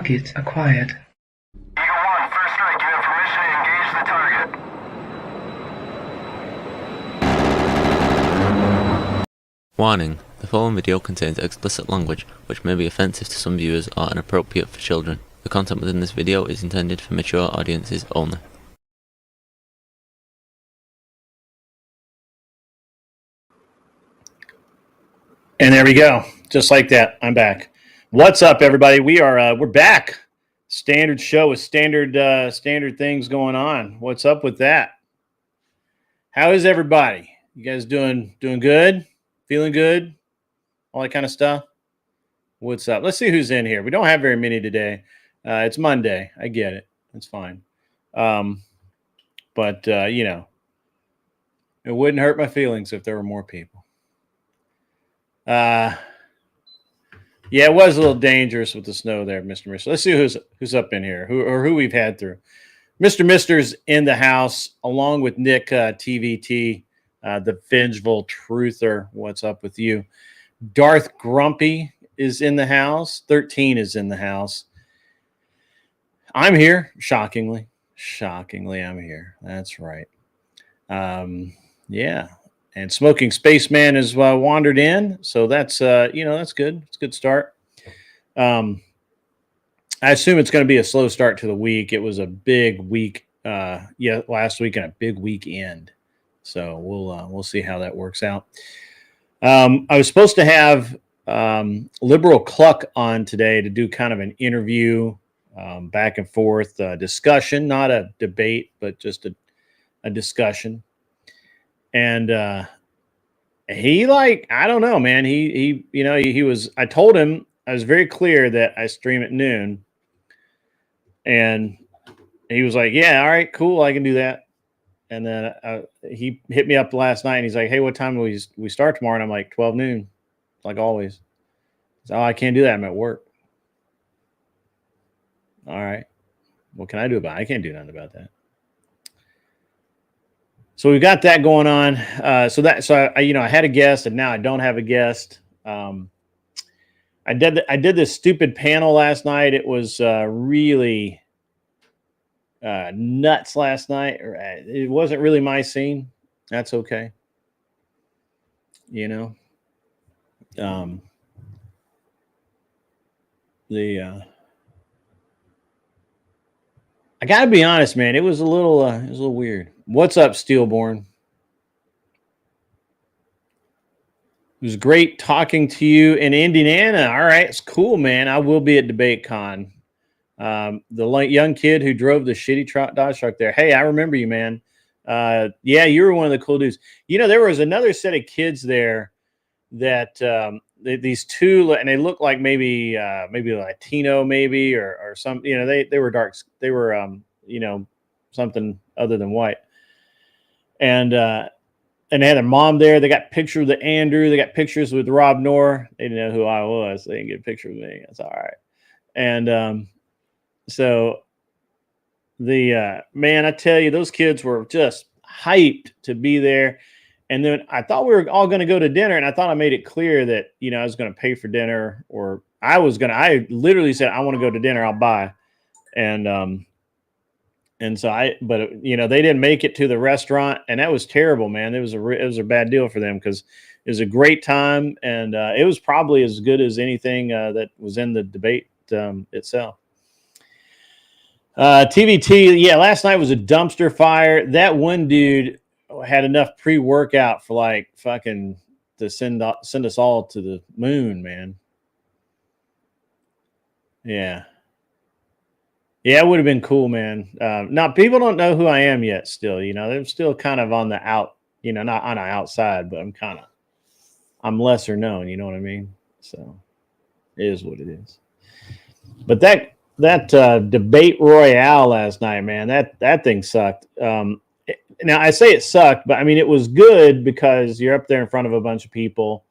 Target acquired. Eagle 1, first strike. You have permission to engage the target. Warning: the following video contains explicit language which may be offensive to some viewers or inappropriate for children. The content within this video is intended for mature audiences only. And there we go. Just like that, I'm back. What's up, everybody? We're back. Standard show with standard things going on. What's up with that? How is everybody? You guys doing good? Feeling good? All that kind of stuff? What's up? Let's see who's in here. We don't have very many today. It's Monday. I get it. It's fine. But you know, it wouldn't hurt my feelings if there were more people. Yeah, it was a little dangerous with the snow there, Mr. Mister. Let's see who's up in here, who we've had through. Mr. Mister's in the house, along with Nick TVT, the Vengeful Truther. What's up with you? Darth Grumpy is in the house. 13 is in the house. I'm here, shockingly. Shockingly, I'm here. That's right. Yeah. And Smoking Spaceman has wandered in, so that's that's good. It's a good start. I assume it's going to be a slow start to the week. It was a big week, last week and a big weekend. So we'll see how that works out. I was supposed to have Liberal Cluck on today to do kind of an interview, back and forth discussion, not a debate, but just a discussion. And he I don't know, man. He was. I told him I was very clear that I stream at noon, and he was like, "Yeah, all right, cool, I can do that." And then he hit me up last night, and he's like, "Hey, what time do we start tomorrow?" And I'm like, 12 noon, like always. So, I can't do that. I'm at work. All right, what can I do about it? I can't do nothing about that. So we've got that going on. So I had a guest, and now I don't have a guest. I did this stupid panel last night. It was really nuts last night. It wasn't really my scene. That's okay. I gotta be honest, man. It was a little weird. What's up, Steelborn? It was great talking to you in Indiana. All right, it's cool, man. I will be at DebateCon. The young kid who drove the shitty Dodge truck there. Hey, I remember you, man. Yeah, you were one of the cool dudes. There was another set of kids there that these two, and they looked like maybe Latino, maybe or some. They were darks. They were something other than white, and they had their mom there. They got pictures with Andrew. They got pictures with Rob Knorr. They didn't know who I was. They didn't get a picture with me. That's all right. And so the man, I tell you, those kids were just hyped to be there. And then I thought we were all going to go to dinner, and I thought I made it clear that I was going to pay for dinner, or I literally said, I want to go to dinner. I'll buy. And so they didn't make it to the restaurant, and that was terrible, man. It was a bad deal for them, because it was a great time, and it was probably as good as anything that was in the debate itself. TVT, yeah, last night was a dumpster fire. That one dude had enough pre-workout for fucking to send us all to the moon, man. Yeah. Yeah, it would have been cool, man. Now, people don't know who I am yet still. They're still kind of on the out, not on the outside, but I'm lesser known, you know what I mean? So it is what it is. But that debate royale last night, man, that thing sucked. Now, I say it sucked, but I mean, it was good because you're up there in front of a bunch of people.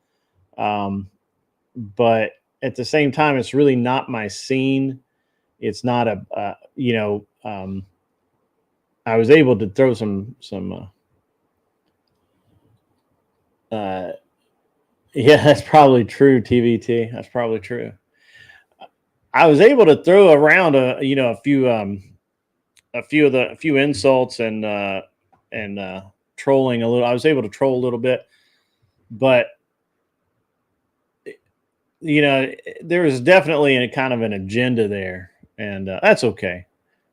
But at the same time, it's really not my scene. It's not I was able to throw some yeah, that's probably true, TVT. That's probably true. I was able to throw around a few insults and trolling a little. I was able to troll a little bit, but there was definitely a kind of an agenda there, and that's okay.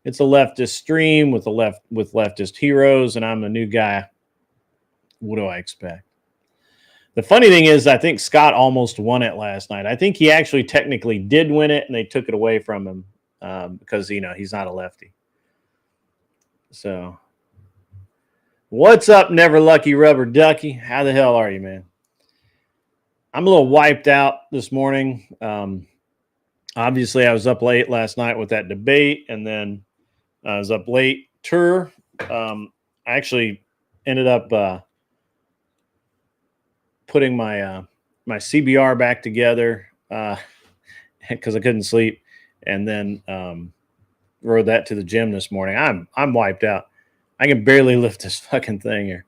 It's a leftist stream with leftist heroes, and I'm a new guy. What do I expect? The funny thing is, I think Scott almost won it last night. I think he actually technically did win it, and they took it away from him because he's not a lefty. So, what's up, Never Lucky Rubber Ducky? How the hell are you, man? I'm a little wiped out this morning. Obviously, I was up late last night with that debate, and then I was up late tour. I actually ended up putting my CBR back together because I couldn't sleep, and then rode that to the gym this morning. I'm wiped out. I can barely lift this fucking thing here.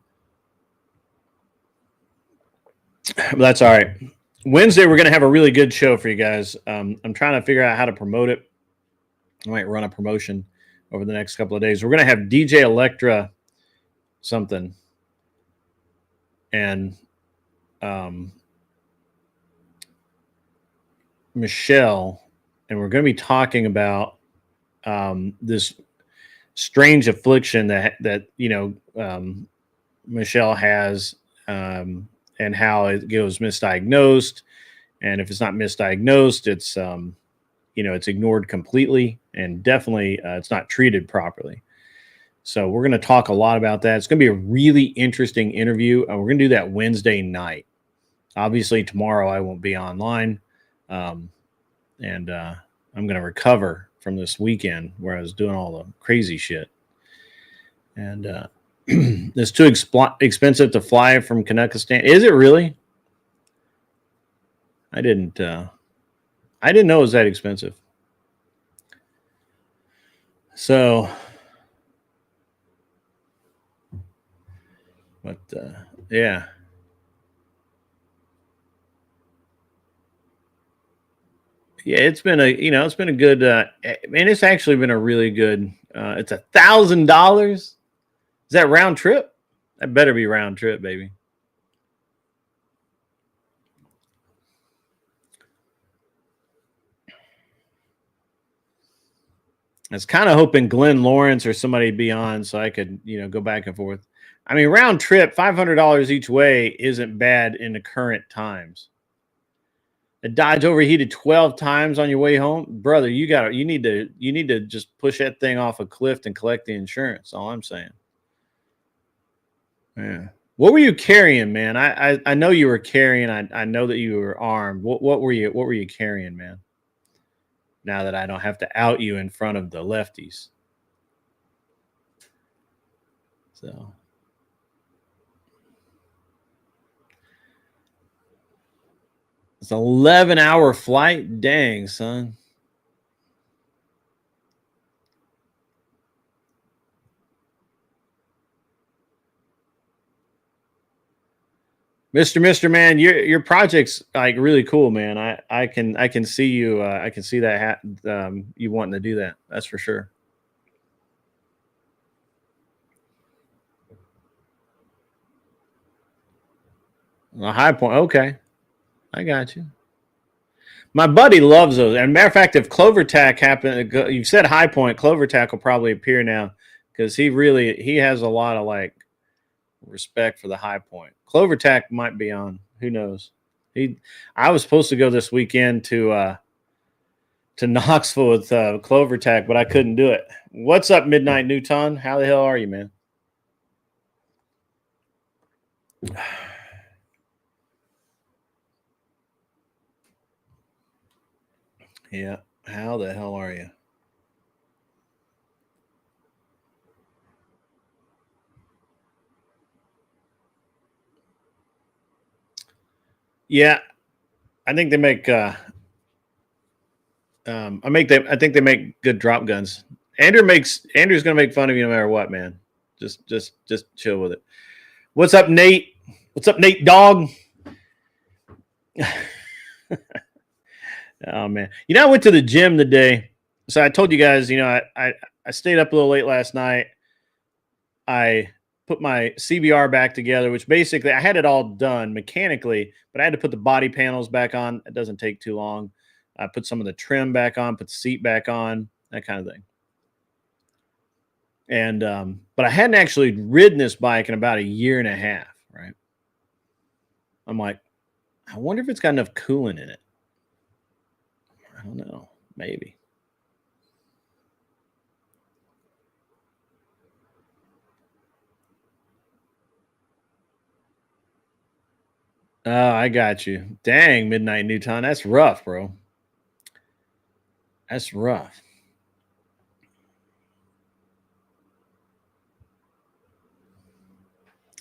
But that's all right. Wednesday, we're going to have a really good show for you guys. I'm trying to figure out how to promote it. I might run a promotion over the next couple of days. We're going to have DJ Electra something. And Michelle. And we're going to be talking about this strange affliction that Michelle has, and how it goes misdiagnosed, and if it's not misdiagnosed, it's it's ignored completely, and definitely it's not treated properly. So we're going to talk a lot about that. It's going to be a really interesting interview, and we're going to do that Wednesday night. Obviously, tomorrow I won't be online, and I'm going to recover from this weekend where I was doing all the crazy shit. And it's too expensive to fly from Kazakhstan. Is it really? I didn't know it was that expensive. So, but yeah. Yeah, it's been a good. It's actually been a really good. It's $1,000. Is that round trip? That better be round trip, baby. I was kind of hoping Glenn Lawrence or somebody be on so I could, go back and forth. I mean, round trip, $500 each way isn't bad in the current times. The Dodge overheated 12 times on your way home, brother. You need to just push that thing off a cliff and collect the insurance. All I'm saying. Yeah. What were you carrying, man? I know you were carrying. I know that you were armed. What were you carrying, man? Now that I don't have to out you in front of the lefties. So. It's an 11-hour flight. Dang, son. Mr. Man, your project's like really cool, man. I can see you. I can see that you wanting to do that. That's for sure. A High Point. Okay. I got you. My buddy loves those. And matter of fact, if Clover Tack happened, you said High Point, Clover Tack will probably appear now because he has a lot of like respect for the High Point. Clover Tack might be on. Who knows? I was supposed to go this weekend to Knoxville with Clover Tack, but I couldn't do it. What's up, Midnight Newton? How the hell are you, man? Yeah. How the hell are you? Yeah. I think they make I think they make good drop guns. Andrew's gonna make fun of you no matter what, man. Just chill with it. What's up, Nate? What's up, Nate Dog? Oh man, you know, I went to the gym today. So I told you guys, you know, I stayed up a little late last night. I put my CBR back together, which basically I had it all done mechanically, but I had to put the body panels back on. It doesn't take too long. I put some of the trim back on, put the seat back on, that kind of thing. And but I hadn't actually ridden this bike in about a year and a half, right? I'm like, I wonder if it's got enough coolant in it. I don't know. Maybe. Oh, I got you. Dang, Midnight Newton. That's rough, bro. That's rough.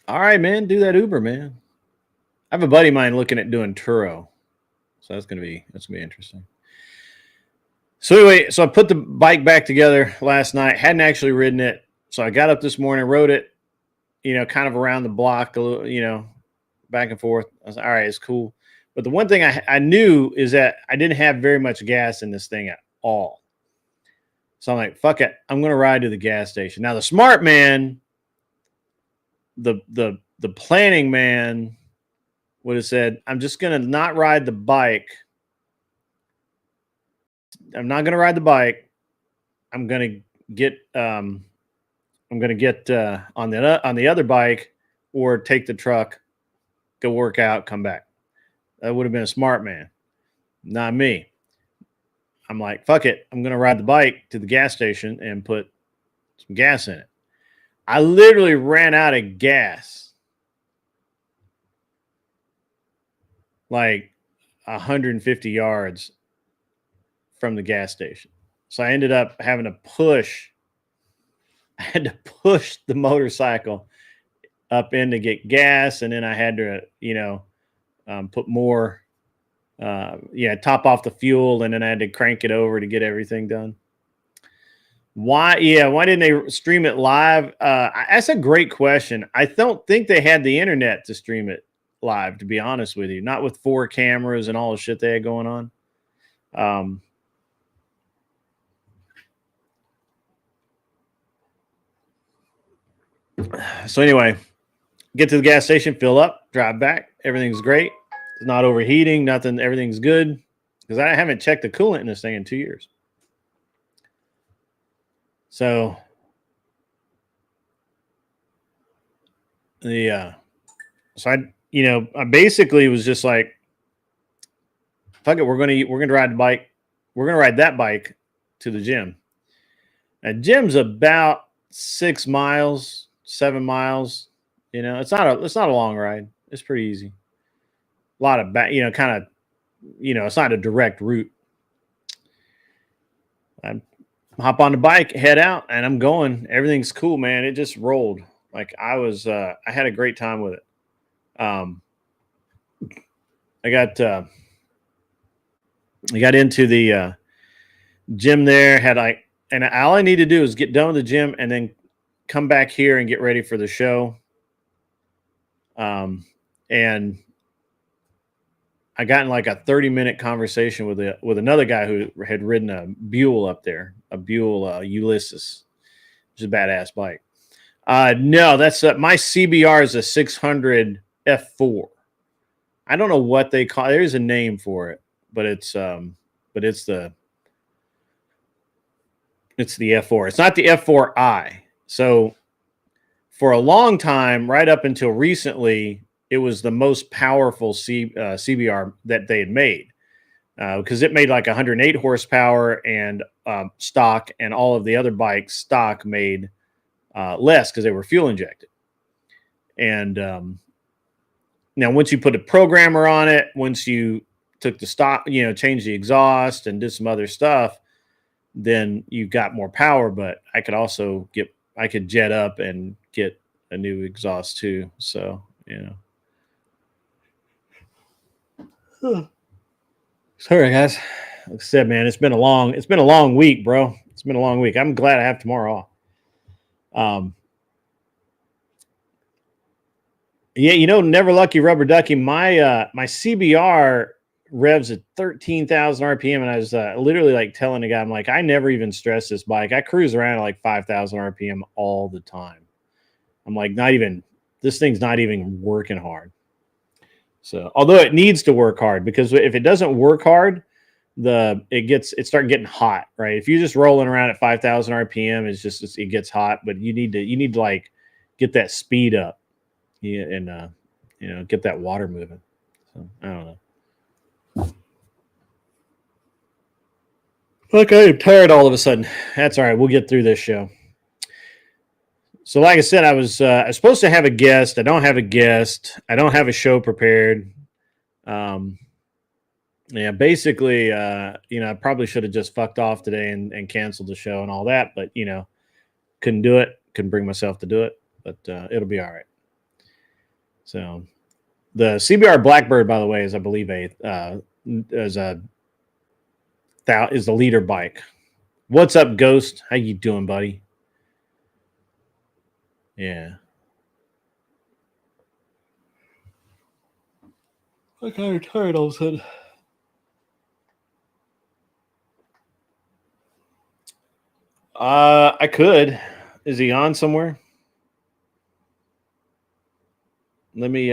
All right, man. Do that Uber, man. I have a buddy of mine looking at doing Turo. So that's gonna be interesting. So anyway, so I put the bike back together last night. Hadn't actually ridden it. So I got up this morning, rode it, you know, kind of around the block, a little, you know, back and forth. I was like, all right, it's cool. But the one thing I knew is that I didn't have very much gas in this thing at all. So I'm like, fuck it. I'm going to ride to the gas station. Now the smart man, the planning man would have said, I'm just going to not ride the bike. I'm not going to ride the bike. I'm going to get on the other bike or take the truck, go work out, come back. That would have been a smart man, not me. I'm like, fuck it. I'm going to ride the bike to the gas station and put some gas in it. I literally ran out of gas like 150 yards from the gas station. So I ended up having to I had to push the motorcycle up in to get gas. And then I had to, you know, put more, top off the fuel. And then I had to crank it over to get everything done. Why didn't they stream it live? That's a great question. I don't think they had the internet to stream it live, to be honest with you. Not with 4 cameras and all the shit they had going on. So anyway, get to the gas station, fill up, drive back. Everything's great. It's not overheating, nothing. Everything's good because I haven't checked the coolant in this thing in 2 years. So I I basically was just like, fuck it, we're gonna ride the bike. We're gonna ride that bike to the gym. Now, gym's about 6 miles, 7 miles. You know, it's not a long ride. It's pretty easy. A lot of back, kind of, it's not a direct route. I hop on the bike, head out, and I'm going. Everything's cool, man. It just rolled. Like I had a great time with it. I got into the gym there. And all I need to do is get done with the gym and then come back here and get ready for the show. And I got in like a 30-minute conversation with another guy who had ridden a Buell up there, a Buell Ulysses, which is a badass bike. No, that's my CBR is a 600 F4. I don't know what they call. There's a name for it, but it's the F4. It's not the F4i. So for a long time, right up until recently, it was the most powerful CBR that they had made because it made like 108 horsepower and stock, and all of the other bikes stock made less because they were fuel injected. And now once you put a programmer on it, once you took the stock, changed the exhaust and did some other stuff, then you got more power. But I could jet up and get a new exhaust too. So, Sorry, guys. Like I said, man, it's been a long week, bro. It's been a long week. I'm glad I have tomorrow off. Yeah, never lucky rubber ducky. My CBR revs at 13,000 RPM, and I was literally like telling the guy, I'm like, I never even stress this bike. I cruise around at like 5,000 RPM all the time. I'm like, this thing's not even working hard. So, although it needs to work hard, because if it doesn't work hard, it starts getting hot, right? If you're just rolling around at 5,000 RPM, it gets hot, but you need to like get that speed up, and get that water moving. So I don't know. Look, I am tired all of a sudden. That's all right. We'll get through this show. So, like I said, I was supposed to have a guest. I don't have a guest. I don't have a show prepared. Yeah, basically, I probably should have just fucked off today and canceled the show and all that, but couldn't do it. Couldn't bring myself to do it, but it'll be all right. So, the CBR Blackbird, by the way, is I believe is the leader bike. What's up, Ghost? How you doing, buddy? Yeah. I'm kind of tired all of a sudden. I could. Is he on somewhere? Let me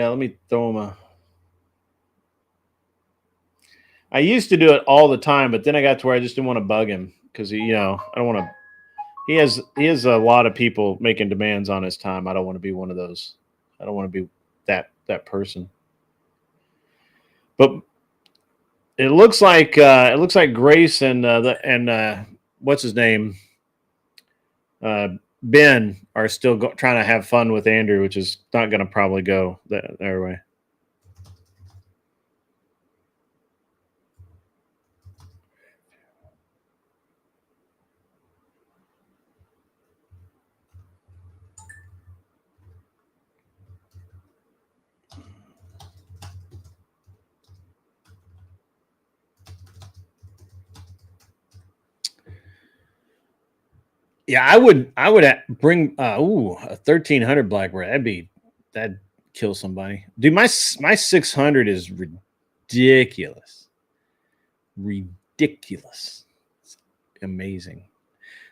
throw him a. I used to do it all the time, but then I got to where I just didn't want to bug him because I don't want to. He has a lot of people making demands on his time. I don't want to be one of those. I don't want to be that person. But it looks like Grace and what's his name, Ben, are still trying to have fun with Andrew, which is not going to probably go their way. Yeah, I would bring a 1300 Blackbird. That'd kill somebody. Dude, my 600 is ridiculous. Ridiculous. It's amazing.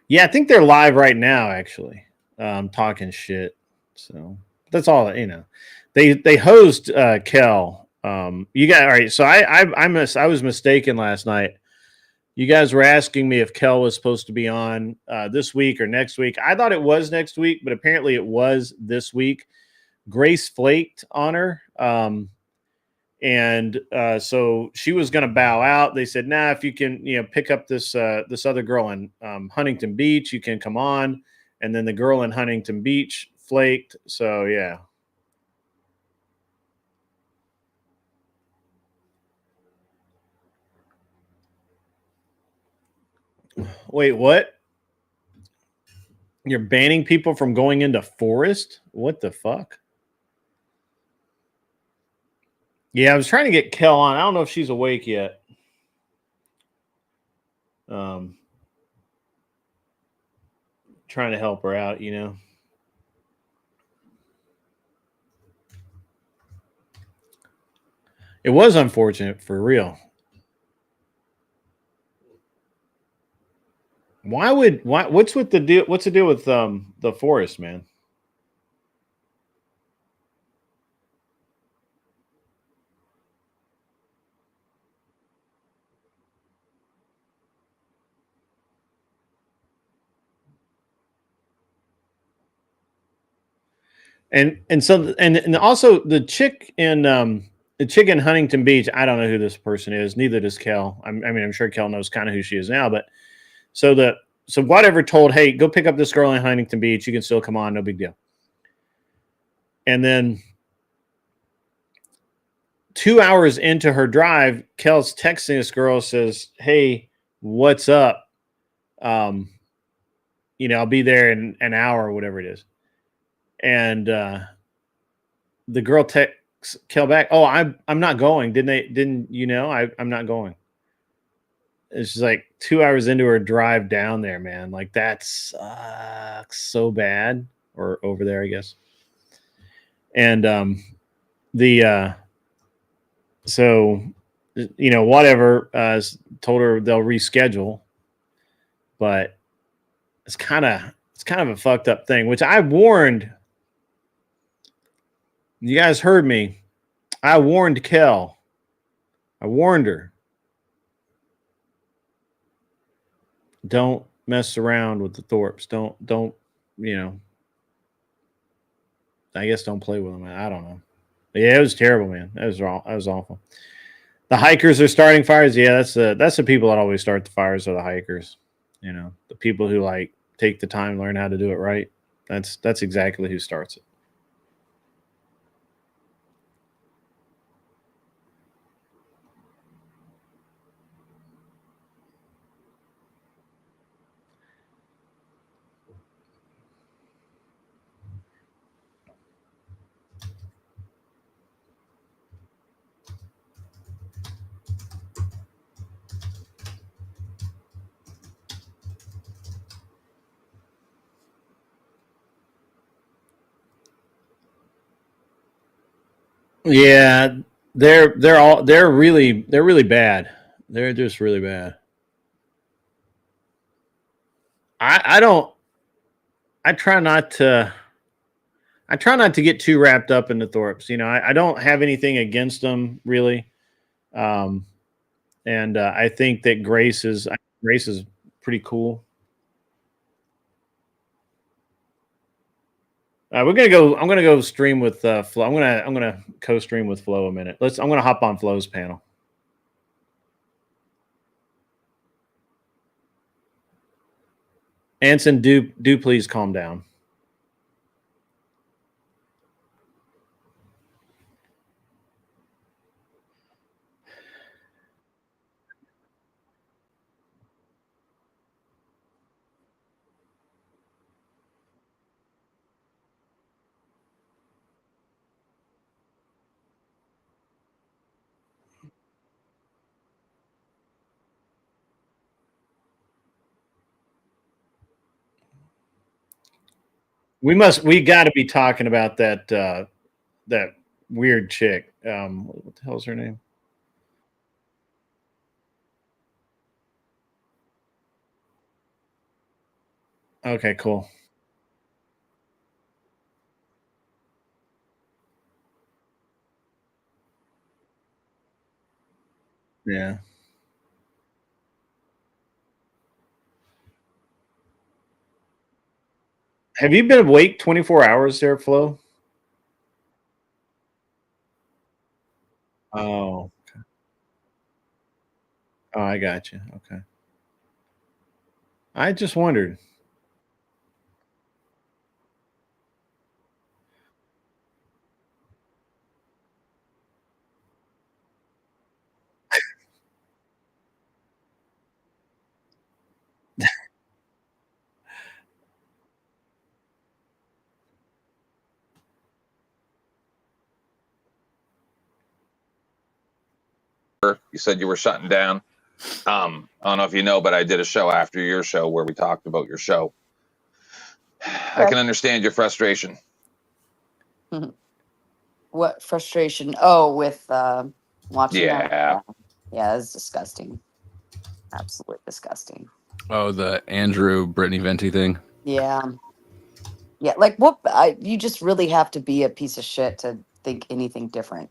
Yeah, I think they're live right now, actually. Talking shit. So that's all, They host Kel. You got all right. So I was mistaken last night. You guys were asking me if Kel was supposed to be on this week or next week. I thought it was next week, but apparently it was this week. Grace flaked on her. And so she was going to bow out. They said, nah, if you can, pick up this other girl in Huntington Beach, you can come on. And then the girl in Huntington Beach flaked. So, yeah. Wait, what? You're banning people from going into forest? What the fuck? Yeah, I was trying to get Kel on. I don't know if she's awake yet. Trying to help her out, It was unfortunate, for real. What's the deal with the forest, man? And also the chick in Huntington Beach, I don't know who this person is, neither does Kel. I'm sure Kel knows kind of who she is now, but so whatever told, hey, go pick up this girl in Huntington Beach, you can still come on, no big deal. And then 2 hours into her drive, Kel's texting this girl, says, hey, what's up? I'll be there in an hour or whatever it is. And the girl texts Kel back, oh, I'm not going. Didn't you know? I'm not going. It's just like 2 hours into her drive down there, man. Like that's so bad. Or over there, I guess. And so whatever. Told her they'll reschedule, but it's kind of a fucked up thing. Which I warned. You guys heard me. I warned Kel. I warned her. Don't mess around with the Thorpes. Don't. I guess don't play with them. I don't know. But yeah, it was terrible, man. That was awful. The hikers are starting fires. Yeah, that's the people that always start the fires are the hikers. The people who like take the time, learn how to do it right. That's exactly who starts it. Yeah, they're really bad. They're just really bad. I don't. I try not to. I try not to get too wrapped up in the Thorpes. I don't have anything against them really, and I think that Grace is pretty cool. We're gonna go. I'm gonna go stream with Flo. I'm gonna co-stream with Flo a minute. I'm gonna hop on Flo's panel. Anson, do please calm down. We got to be talking about that weird chick. What the hell's her name? Okay, cool. Yeah. Have you been awake 24 hours there, Flo? Oh, I got you. Okay. I just wondered. You said you were shutting down. I don't know if you know, but I did a show after your show where we talked about your show. I can understand your frustration. What frustration? Oh, with watching that. Yeah. Yeah, it's disgusting. Absolutely disgusting. Oh, the Andrew Brittany Venti thing. Yeah. Yeah, like what? You just really have to be a piece of shit to think anything different.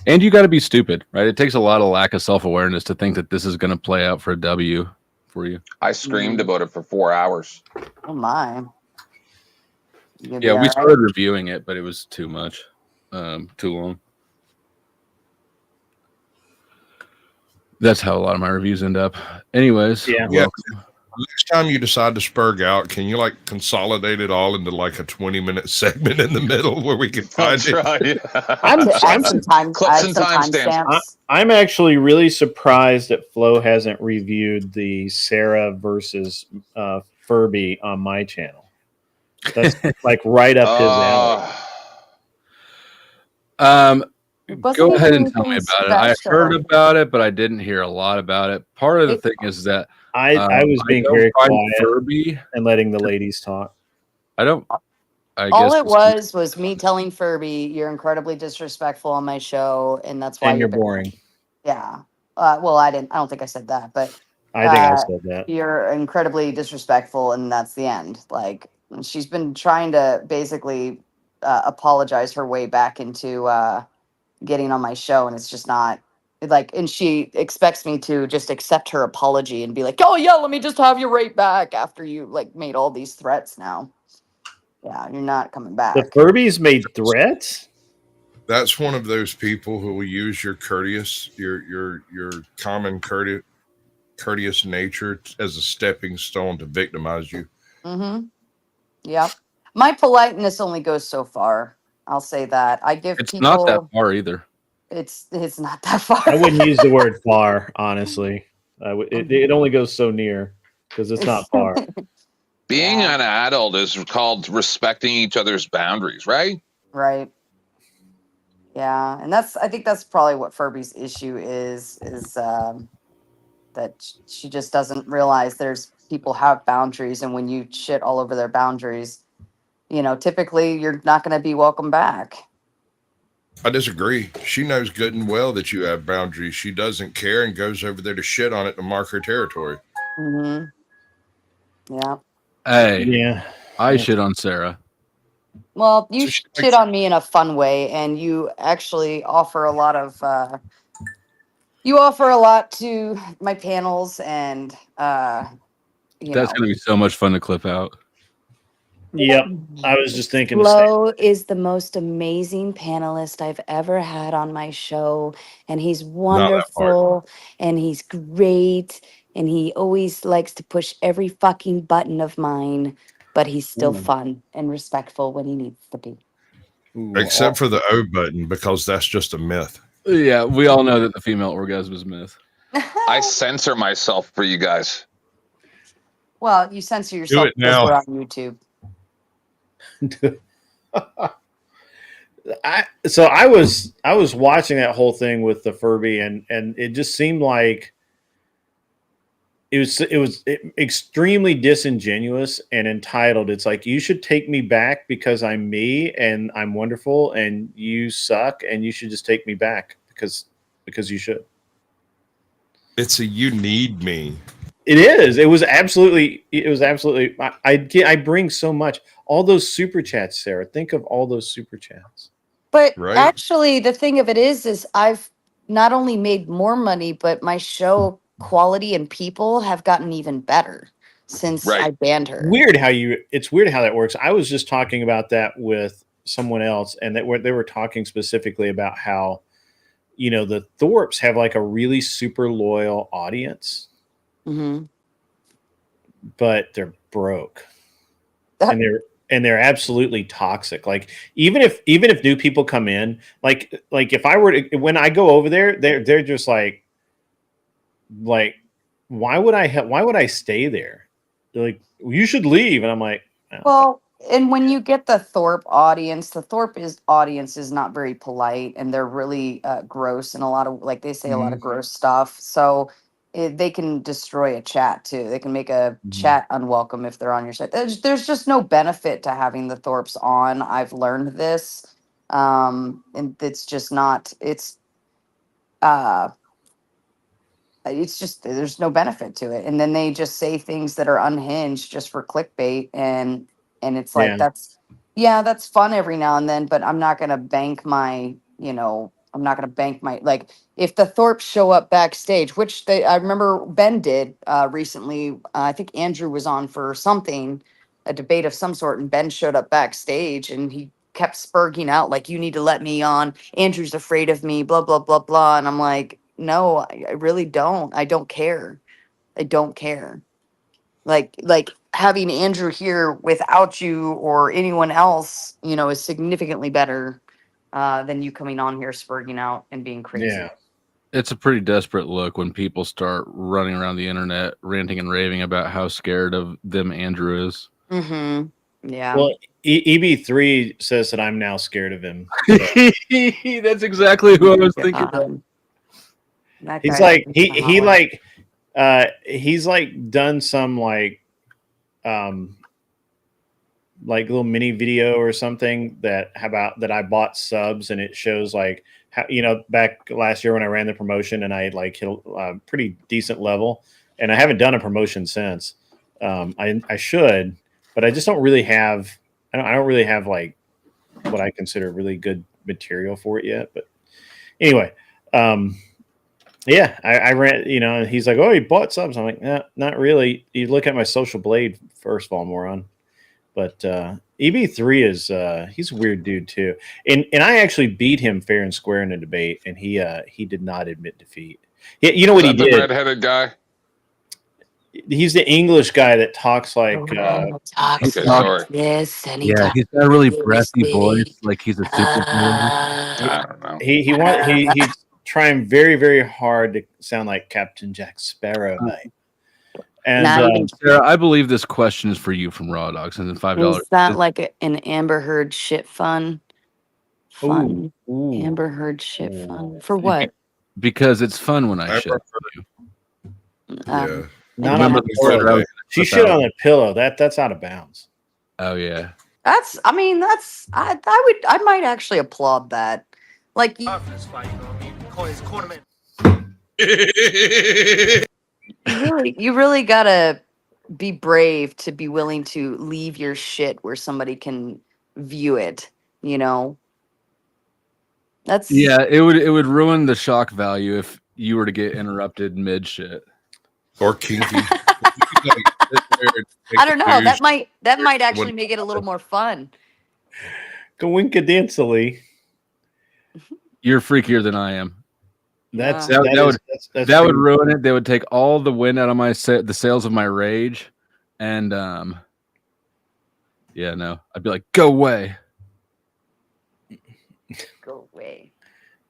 And you got to be stupid, right? It takes a lot of lack of self-awareness to think that this is going to play out for a W for you. I screamed about it for 4 hours. Oh my. Yeah, we started reviewing it, but it was too much, too long. That's how a lot of my reviews end up. Anyways, Yeah. Next time you decide to spurg out, can you like consolidate it all into like a 20-minute segment in the middle where we can find That's it? right. I'm some time Clips and timestamps. I'm actually really surprised that Flo hasn't reviewed the Sarah versus Furby on my channel. That's like right up his alley. Go ahead and tell me about it. I heard about it, but I didn't hear a lot about it. Part of the thing is that I was being very quiet Furby and letting the ladies talk. I All guess it was me telling Furby, you're incredibly disrespectful on my show, and that's why And you're boring. Yeah. Well, I didn't. I don't think I said that, but I think I said that. you're incredibly disrespectful, and that's the end. Like she's been trying to basically apologize her way back into getting on my show, and it's just not like. And she expects me to just accept her apology and be like, "Oh yeah, let me just have you right back," after you like made all these threats. Now, yeah, you're not coming The back. Furbies made threats. That's one of those people who will use your common courteous nature as a stepping stone to victimize you. Mm-hmm. Yep. My politeness only goes so far. I'll say that. I give It's not that people. far either. It's not that far. I wouldn't use the word far, honestly. It only goes so near because it's not far. Being Yeah. an adult is called respecting each other's boundaries, right? Right. Yeah, and I think that's probably what Furby's issue is that she just doesn't realize there's people have boundaries, and when you shit all over their boundaries, typically you're not going to be welcome back. I disagree. She knows good and well that you have boundaries. She doesn't care and goes over there to shit on it to mark her territory. Mm-hmm. Yeah. Hey, Yeah. I shit on Sarah. Well, you So she shit likes, on me in a fun way, and you actually offer a lot of to my panels, and you That's know. gonna be so much fun to clip out. Yep. I was just thinking the same. Flo is the most amazing panelist I've ever had on my show, and he's not that part. wonderful, and he's great, and he always likes to push every fucking button of mine, but he's still Ooh. fun and respectful when he needs to be. Ooh, Except for the O button, because that's just a myth. Yeah, we all know that the female orgasm is a myth. I censor myself for you guys. Well, you censor Do yourself it because now. we're on YouTube. I was watching that whole thing with the Furby, and it just seemed like it was extremely disingenuous and entitled. It's like, you should take me back because I'm me and I'm wonderful, and you suck, and you should just take me back because you should. It's a you need me. It is. It was absolutely. I bring so much. All those super chats, Sarah. Think of all those super chats. But Right? actually, the thing of it is I've not only made more money, but my show quality and people have gotten even better since Right. I banned her. It's weird how that works. I was just talking about that with someone else, and they were talking specifically about how, the Thorpes have like a really super loyal audience, Mm-hmm. but they're broke, and they're absolutely toxic. Like, even if new people come in, like if I were to, when I go over there, they're just like why would I stay there? They're like, you should leave, and I'm like, oh, Well, and when you get the Thorpe audience, audience is not very polite, and they're really gross, and a lot of, like, they say a lot of gross stuff. So they can destroy a chat too. They can make a chat unwelcome if they're on your site. There's just no benefit to having the Thorpes on. I've learned this, and it's just not. Uh, it's just there's no benefit to it, and then they just say things that are unhinged just for clickbait, and it's like, Yeah. that's fun every now and then, but I'm not going to bank my I'm not going to bank my, like, if the Thorpes show up backstage, which I remember Ben did recently. I think Andrew was on for something, a debate of some sort, and Ben showed up backstage, and he kept spurging out like, you need to let me on, Andrew's afraid of me, blah blah blah blah, and I'm like, no, I really don't. I don't care. I don't care. Like having Andrew here without you or anyone else, is significantly better than you coming on here spurging out and being crazy. Yeah. It's a pretty desperate look when people start running around the internet ranting and raving about how scared of them Andrew is. Mm-hmm. Yeah. Well, EB3 says that I'm now scared of him. That's exactly who I was thinking of. That He's guy like needs to holler. he's like done some like little mini video or something that I bought subs, and it shows like back last year when I ran the promotion and I like hit a pretty decent level, and I haven't done a promotion since. I should, but I just don't really have. I don't really have like what I consider really good material for it yet. But anyway, yeah, I ran. And he's like, "Oh, you bought subs." I'm like, "Nah, not really." You look at my Social Blade first of all, moron. But EB3 is he's a weird dude too, and I actually beat him fair and square in a debate, and he did not admit defeat. You know what he the did? redheaded guy. He's the English guy that talks like talks Okay, like sorry. this, and he Yeah, talks he's got a really this breathy voice, big. like he's a super. I don't know. he's trying very very hard to sound like Captain Jack Sparrow. And Not even Sarah, I believe this question is for you from Raw Dogs, and then $5. is that like an Amber Heard shit fun? Fun. ooh. Amber Heard shit fun. For what? Because it's fun when I I shit. prefer- yeah. Not Remember on the the story pillow. I was She gonna shit put out? on the pillow. That's out of bounds. Oh yeah. I might actually applaud that. Like you really gotta be brave to be willing to leave your shit where somebody can view it, That's Yeah, it would ruin the shock value if you were to get interrupted mid shit. Or kinky. I don't know. That might actually make it a little more fun. Coincidentally, You're freakier than I am. that's Yeah. That would ruin it. They would take all the wind out of the sails of my rage, and yeah, no, I'd be like, go away. Go away.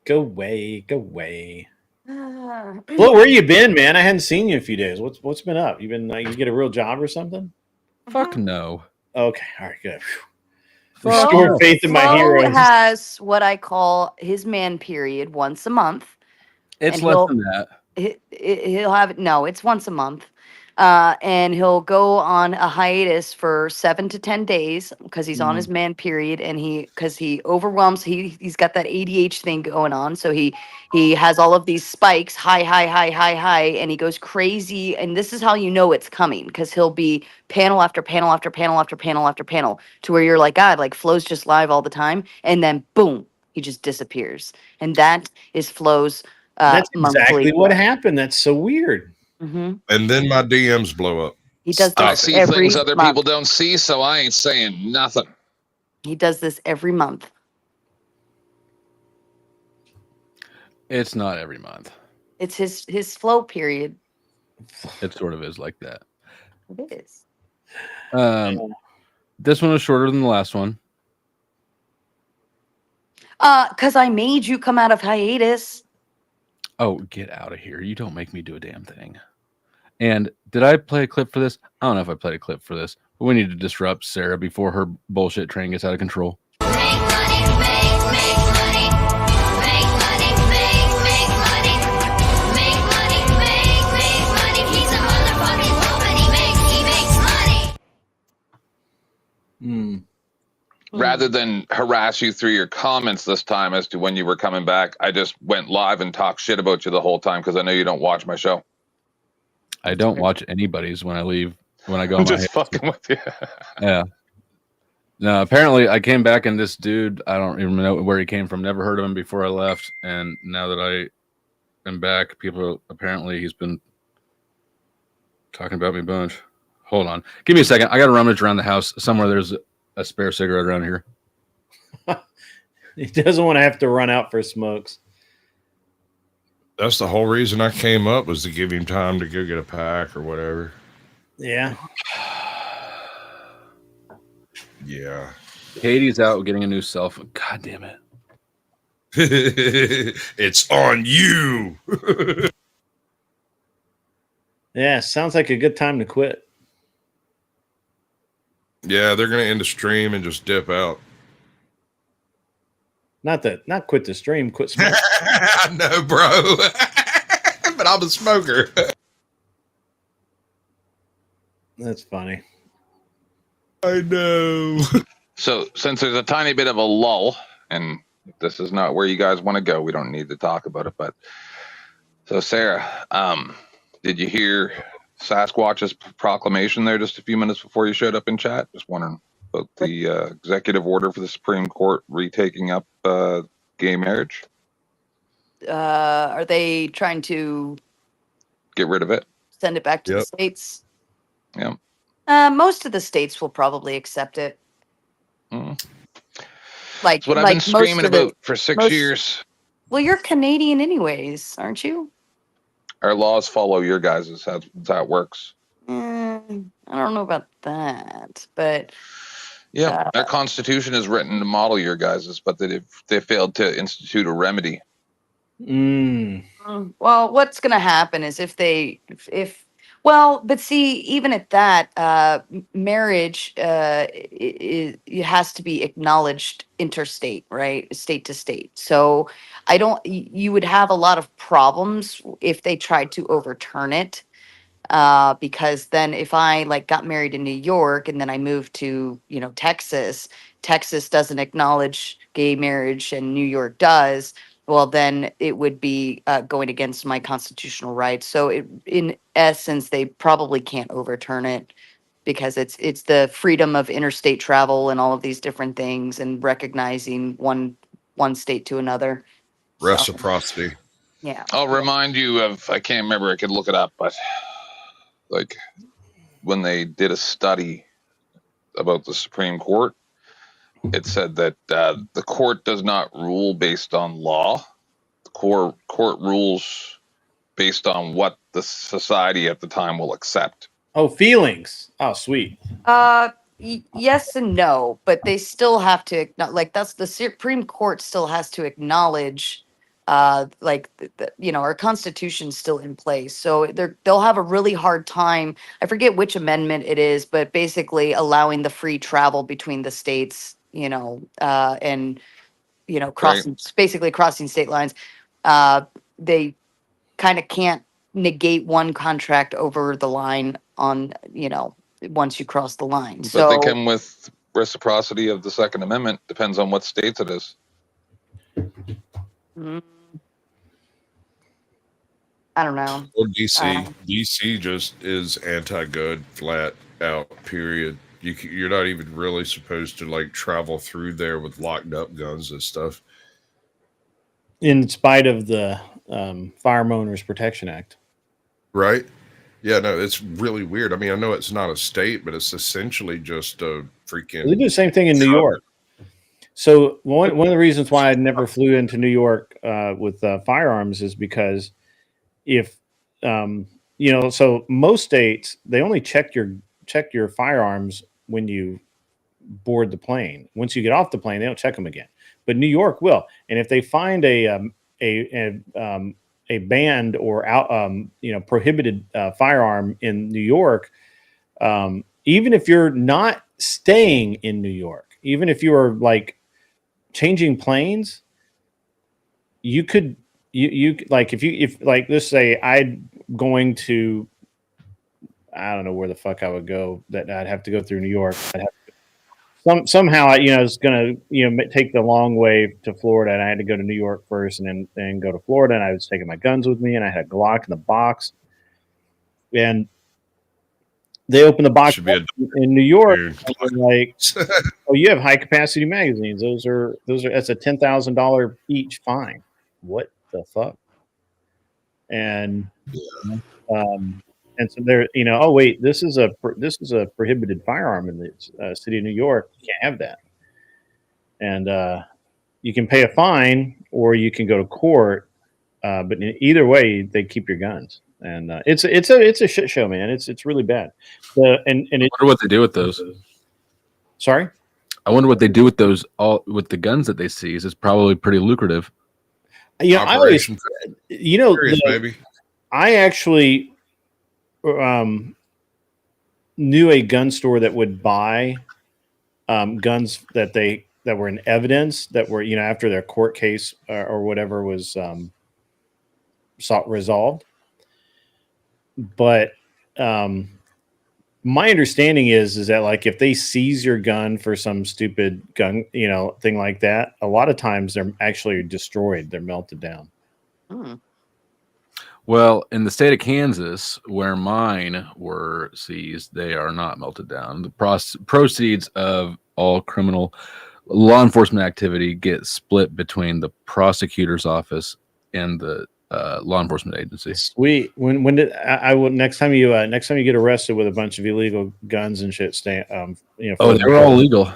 Go away, go away. Ah. Well, where you been, man? I hadn't seen you in a few days. What's been up? You been like you get a real job or something? Fuck no. Okay, all right, good. Flo- Restored faith in my Flo heroes. has what I call his man period once a month. It's And less than that. He'll have it. No, it's once a month. And he'll go on a hiatus for 7 to 10 days because he's on his man period, and because he overwhelms. He's got that ADHD thing going on, so he has all of these spikes, high, and he goes crazy. And this is how you know it's coming, because he'll be panel after panel after panel after panel after panel, to where you're like, God, like Flo's just live all the time, and then boom, he just disappears, and that is Flo's. That's monthly exactly what run. happened. That's so weird. Mm-hmm. And then my DMs blow up. He does I this see every things other month. people don't see, so I ain't saying nothing. He does this every month. It's not every month. It's his flow period. It sort of is like that. It is. This one was shorter than the last one. Because I made you come out of hiatus. Oh, get out of here. You don't make me do a damn thing. And did I play a clip for this? I don't know if I played a clip for this, but we need to disrupt Sarah before her bullshit train gets out of control. Make money, make money. Make money, make money. Make money, make money. He's a motherfucking woman. He makes money. Rather than harass you through your comments this time as to when you were coming back, I just went live and talked shit about you the whole time because I know you don't watch my show. I don't watch anybody's when I leave. When I go, I'm on my just fucking with you. yeah. No, apparently I came back and this dude, I don't even know where he came from. Never heard of him before I left, and now that I am back, apparently he's been talking about me a bunch. Hold on, give me a second. I got to rummage around the house somewhere. There's a spare cigarette around here. He doesn't want to have to run out for smokes. That's the whole reason I came up, was to give him time to go get a pack or whatever. Yeah. Yeah. Katie's out getting a new cell phone. God damn it. It's on you. Yeah, sounds like a good time to quit. Yeah, they're gonna end the stream and just dip out. Not quit the stream, quit smoking. I know, bro. But I'm a smoker. That's funny. I know. So since there's a tiny bit of a lull, and If this is not where you guys want to go, we don't need to talk about it. But so, Sarah, did you hear Sasquatch's proclamation there just a few minutes before you showed up in chat? Just wondering about the executive order for the Supreme Court retaking up gay marriage. Are they trying to Get rid of it? send it back to the Yep. states? Yeah. Most of the states will probably accept it. Mm. Like, That's what I've been most screaming of the- about for 6 most- years. Well, you're Canadian anyways, aren't you? Our laws follow your guys's. That's how it works. I don't know about that, but Yeah, our constitution is written to model your guys's, but that if they failed to institute a remedy. well, what's going to happen is but see, even at that, marriage it has to be acknowledged interstate, right? State to state. So you would have a lot of problems if they tried to overturn it. Because then if I like got married in New York and then I moved to, Texas doesn't acknowledge gay marriage and New York does, well, then it would be going against my constitutional rights. So in essence, they probably can't overturn it because it's the freedom of interstate travel and all of these different things and recognizing one state to another. So, Reciprocity. yeah. I'll remind you of, I can't remember, I could look it up, but like when they did a study about the Supreme Court, it said that the court does not rule based on law. The court rules based on what the society at the time will accept. Oh, feelings. Oh, sweet. Yes and no, but they still have to like that's the Supreme Court still has to acknowledge our constitution's still in place. So they'll have a really hard time. I forget which amendment it is, but basically allowing the free travel between the states, and crossing basically crossing state lines. They kind of can't negate one contract over the line on, once you cross the line. But So they come with reciprocity of the Second Amendment. Depends on what states it is. I don't know. Or DC just is anti-good, flat out. Period. You're not even really supposed to like travel through there with locked up guns and stuff. In spite of the Firearm Owners Protection Act. Right? Yeah, no, it's really weird. I mean, I know it's not a state, but it's essentially just a freaking... They do the same thing in New York. So one of the reasons why I never flew into New York with firearms is because if, so most states, they only check your firearms when you board the plane. Once you get off the plane, they don't check them again. But New York will. And if they find a banned or prohibited firearm in New York, even if you're not staying in New York, even if you are like changing planes, you could like if let's say I'm going to, I don't know where the fuck I would go, that I'd have to go through New York. I'd have somehow it's going to take the long way to Florida, and I had to go to New York first and then go to Florida, and I was taking my guns with me, and I had a Glock in the box, and they opened the box in New York, and like, oh, you have high capacity magazines. That's a $10,000 each fine. What the fuck? And and so they're, oh wait, this is a prohibited firearm in the city of New York. You can't have that. And you can pay a fine or you can go to court. But in either way, they keep your guns. And it's a shit show, man. It's really bad. I wonder what they do with those. Sorry? I wonder what they do with those, all with the guns that they seize. It's probably pretty lucrative. Yeah, I always, baby. I actually knew a gun store that would buy guns that were in evidence, that were, after their court case or whatever was resolved. But my understanding is that like if they seize your gun for some stupid gun, thing like that, a lot of times they're actually destroyed. They're melted down. Hmm. Well, in the state of Kansas, where mine were seized, they are not melted down. The proceeds of all criminal law enforcement activity get split between the prosecutor's office and the law enforcement agency. Sweet. When did I will next time you get arrested with a bunch of illegal guns and shit? Oh, they were all legal.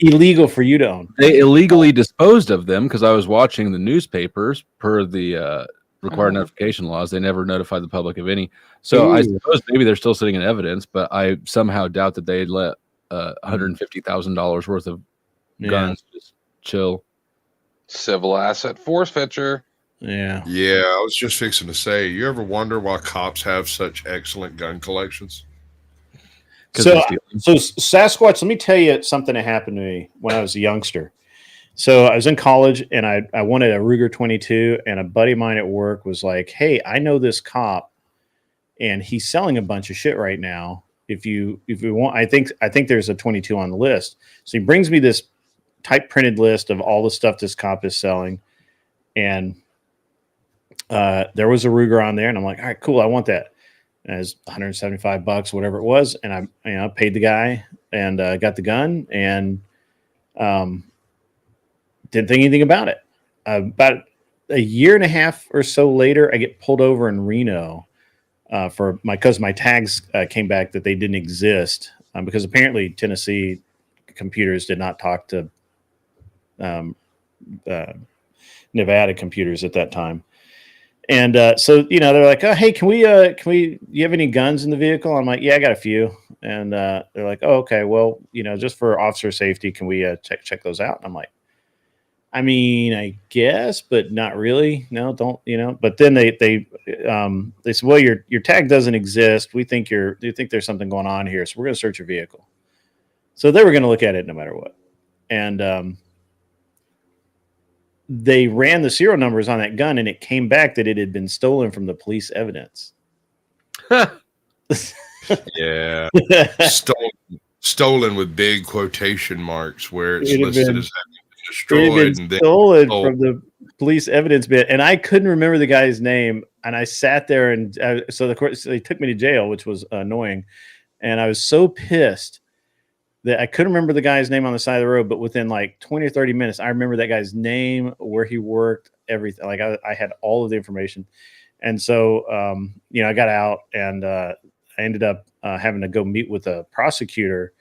Illegal for you to own. They illegally disposed of them because I was watching the newspapers per the required notification laws. They never notified the public of any. So I suppose maybe they're still sitting in evidence, but I somehow doubt that they'd let $150,000 worth of guns just chill. Civil asset forfeiture. Yeah. Yeah, I was just fixing to say, you ever wonder why cops have such excellent gun collections? So Sasquatch, let me tell you something that happened to me when I was a youngster. So I was in college and I wanted a Ruger 22, and a buddy of mine at work was like, "Hey, I know this cop and he's selling a bunch of shit right now. If you want, I think there's a 22 on the list." So he brings me this type printed list of all the stuff this cop is selling. And there was a Ruger on there, and I'm like, "All right, cool. I want that." And it was $175, whatever it was. And I paid the guy and got the gun, and didn't think anything about it. About a year and a half or so later, I get pulled over in Reno because my tags came back that they didn't exist, because apparently Tennessee computers did not talk to Nevada computers at that time. And so they're like, "Oh, hey, can we you have any guns in the vehicle?" I'm like, "Yeah, I got a few." And they're like, "Oh, okay, well, just for officer safety, can we check those out?" And I'm like, "I mean, I guess, but not really. No, don't." But then they said, "Well, your tag doesn't exist. We think there's something going on here, so we're going to search your vehicle." So they were going to look at it no matter what. And they ran the serial numbers on that gun, and it came back that it had been stolen from the police evidence. Yeah. Stolen with big quotation marks where it's listed as destroyed and then stolen from the police evidence bit. And I couldn't remember the guy's name, and I sat there, and so of course they took me to jail, which was annoying. And I was so pissed that I couldn't remember the guy's name on the side of the road, but within like 20 or 30 minutes, I remember that guy's name, where he worked, everything. Like I had all of the information. And so, I got out, and I ended up having to go meet with a prosecutor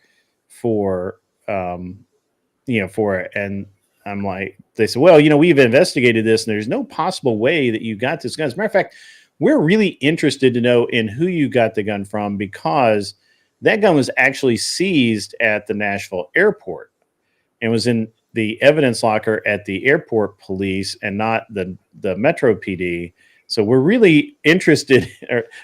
for it. And I'm like, they said, "Well, we've investigated this, and there's no possible way that you got this gun. As a matter of fact, we're really interested to know in who you got the gun from, because that gun was actually seized at the Nashville airport and was in the evidence locker at the airport police and not the Metro PD. So we're really interested,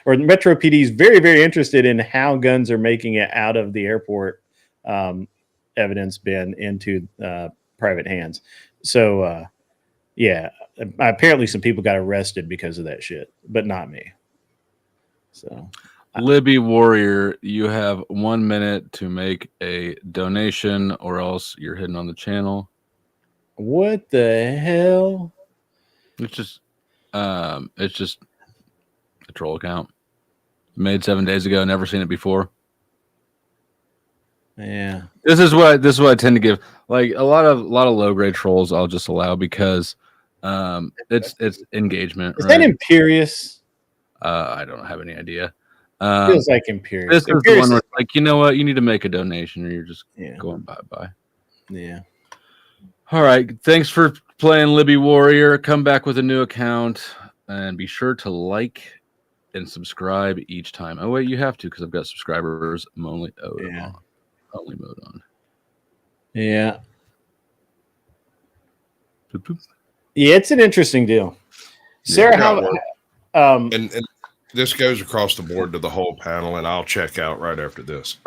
or Metro PD is very, very interested in how guns are making it out of the airport evidence bin into private hands." So, apparently some people got arrested because of that shit, but not me. So, Libby Warrior, you have 1 minute to make a donation, or else you're hidden on the channel. what the hell? It's just a troll account. Made 7 days ago, never seen it before. Yeah. This is what I tend to give. Like a lot of low grade trolls I'll just allow because it's engagement. Is that Imperious? I don't have any idea. Feels like Imperious. This is the one where, like, you know what? You need to make a donation, or you're just going bye. Yeah. All right. Thanks for playing, Libby Warrior. Come back with a new account, and be sure to like and subscribe each time. Oh wait, you have to, because I've got subscribers only mode on. Yeah. Yeah, it's an interesting deal. Sarah, how and this goes across the board to the whole panel, and I'll check out right after this.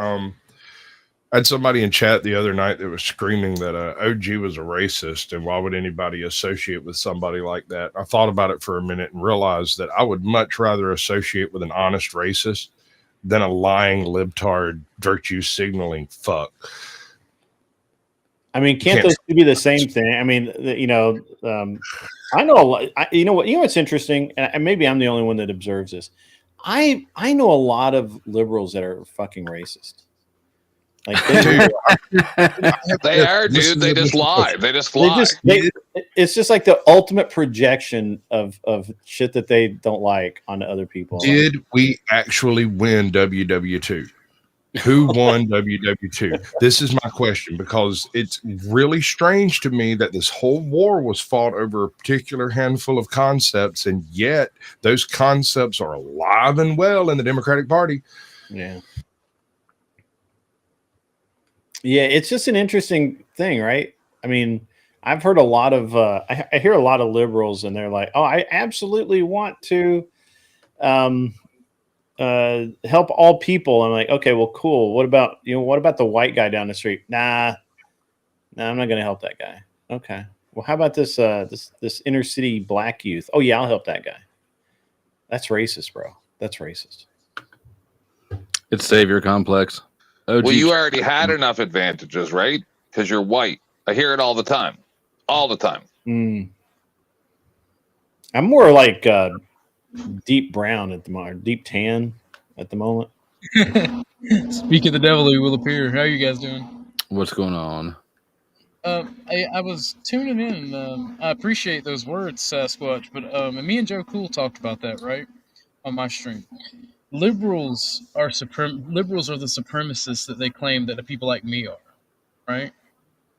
I had somebody in chat the other night that was screaming that OG was a racist, and why would anybody associate with somebody like that? I thought about it for a minute and realized that I would much rather associate with an honest racist than a lying libtard virtue signaling fuck. I mean, can't those two be the same thing? I mean, I know a lot. You know what's interesting, and maybe I'm the only one that observes this. I know a lot of liberals that are fucking racist. Like they are, dude. They just lie. They just lie. It's just like the ultimate projection of shit that they don't like onto other people. Did we actually win WW2? Who won WW2? This is my question, because it's really strange to me that this whole war was fought over a particular handful of concepts, and yet those concepts are alive and well in the Democratic Party. Yeah. Yeah, it's just an interesting thing, right? I mean, I've heard a lot of I hear a lot of liberals, and they're like, "Oh, I absolutely want to help all people." I'm like, "Okay, well, cool. What about the white guy down the street?" Nah, I'm not going to help that guy. Okay. Well, how about this this inner city black youth? Oh yeah, I'll help that guy. That's racist, bro. That's racist. It's savior complex. Well, you already had enough advantages, right? Because you're white. I hear it all the time. All the time. I'm more like deep brown at the moment, deep tan at the moment. Speak of the devil, he will appear. How are you guys doing? What's going on? I was tuning in. I appreciate those words, Sasquatch. But and me and Joe Cool talked about that, right, on my stream. Liberals are the supremacists that they claim that the people like me are, right?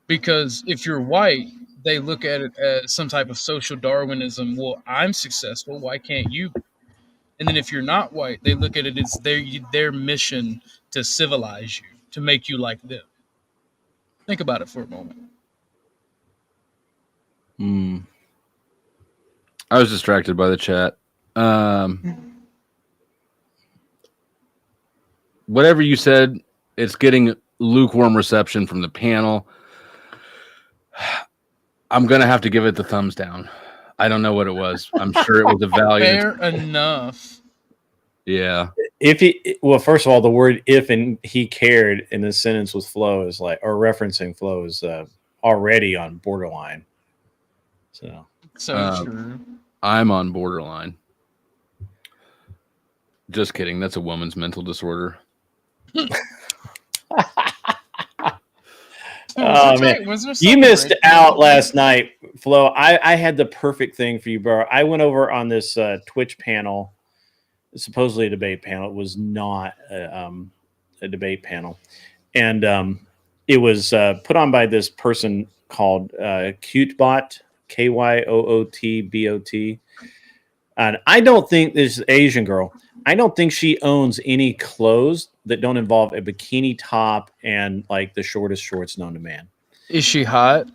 Because if you're white, they look at it as some type of social Darwinism. Well, I'm successful. Why can't you? And then if you're not white, they look at it as their mission to civilize you, to make you like them. Think about it for a moment. I was distracted by the chat. Whatever you said, it's getting lukewarm reception from the panel. I'm going to have to give it the thumbs down. I don't know what it was. I'm sure it was a valiant. Fair enough. Yeah. First of all, the word "if" and "he cared" in this sentence with Flo is like, or referencing Flo is already on borderline. So True. I'm on borderline. Just kidding. That's a woman's mental disorder. Oh man, you missed out last night, Flo. I had the perfect thing for you, bro. I went over on this Twitch panel, supposedly a debate panel. It was not a debate panel, and it was put on by this person called Cutebot, KYOOTBOT. And I don't think this Asian girl, I don't think she owns any clothes that don't involve a bikini top and like the shortest shorts known to man. Is she hot?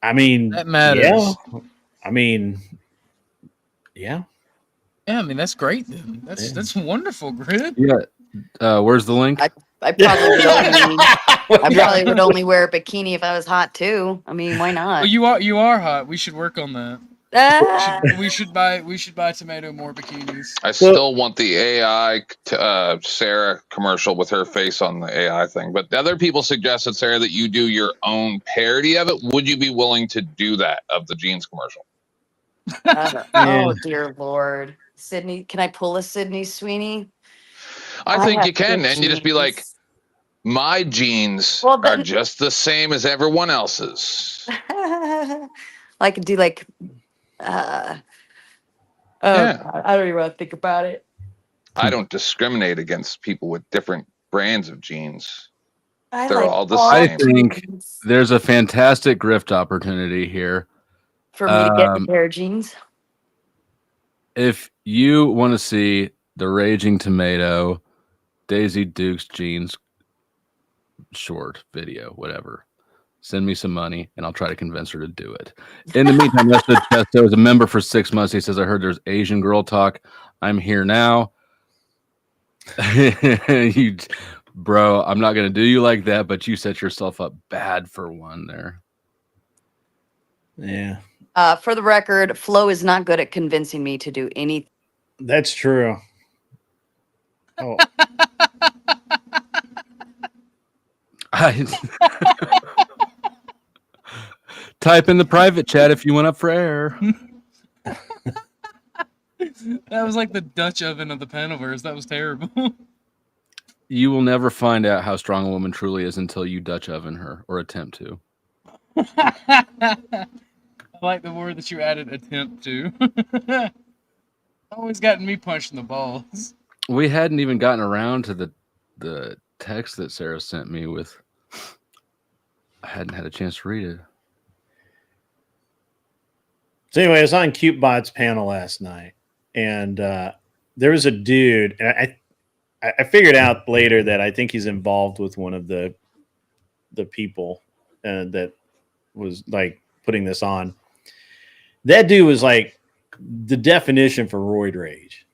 I mean, that matters. Yeah. I mean, yeah. Yeah, I mean that's great then. That's wonderful, Grid. Yeah. Where's the link? I probably would only wear a bikini if I was hot too. I mean, why not? Well, you are hot. We should work on that. We should buy Tomato more bikinis. I still want the AI Sarah commercial with her face on the AI thing. But other people suggested, Sarah, that you do your own parody of it. Would you be willing to do that of the jeans commercial? Oh dear Lord, Sydney, can I pull a Sydney Sweeney? I think you can, and you just be like, my jeans are just the same as everyone else's. I could do like, I don't even want to think about it. I don't discriminate against people with different brands of jeans. They're like all the same. I think there's a fantastic grift opportunity here. For me to get a pair of jeans? If you want to see the Raging Tomato, Daisy Dukes jeans short video, whatever, send me some money and I'll try to convince her to do it. In the meantime, Chesto is a member for 6 months. He says, I heard there's Asian girl talk. I'm here now. Bro, I'm not going to do you like that, but you set yourself up bad for one there. Yeah. For the record, Flo is not good at convincing me to do anything. That's true. Oh, Type in the private chat if you went up for air. That was like the Dutch oven of the Panaverse. That was terrible. You will never find out how strong a woman truly is until you Dutch oven her or attempt to. I like the word that you added, attempt to. Always gotten me punched in the balls. We hadn't even gotten around to the text that Sarah sent me with. I hadn't had a chance to read it. so anyway, I was on CuteBot's panel last night, and there was a dude, and I figured out later that I think he's involved with one of the people that was like putting this on. That dude was like the definition for roid rage,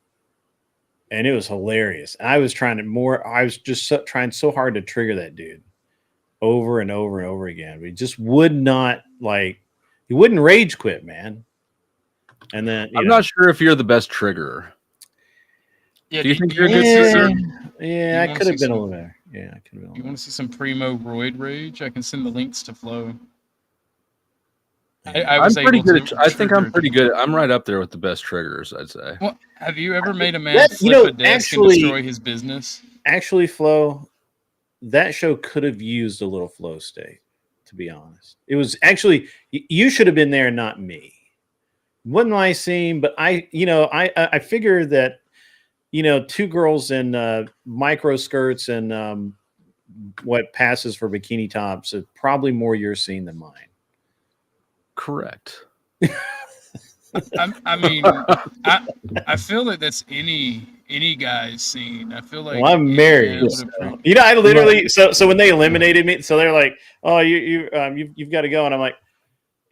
and it was hilarious. I was trying trying so hard to trigger that dude over and over and over again. But he just would not he wouldn't rage quit, man. And then I'm not sure if you're the best triggerer. Yeah, Do you think you're a wanna good see trigger? some- Yeah, I wanna could have see been a some- little better. Yeah, I could have been. You want to see some primo roid rage? I can send the links to Flo. I I'm was pretty able good. to I think I'm trigger- pretty good. I'm right up there with the best triggers, I'd say. Well, have you ever made a man That- you flip know, a desk actually- and destroy his business? Actually, Flo, that show could have used a little flow state, to be honest. It was actually, you should have been there, not me. Wasn't my scene, but I figure that, two girls in micro skirts and what passes for bikini tops is probably more your scene than mine. Correct. I mean, I feel like that's any guy's scene. I feel like Well, I'm any married. man So, would appre- I literally so when they eliminated me, so they're like, "Oh, you've got to go," and I'm like,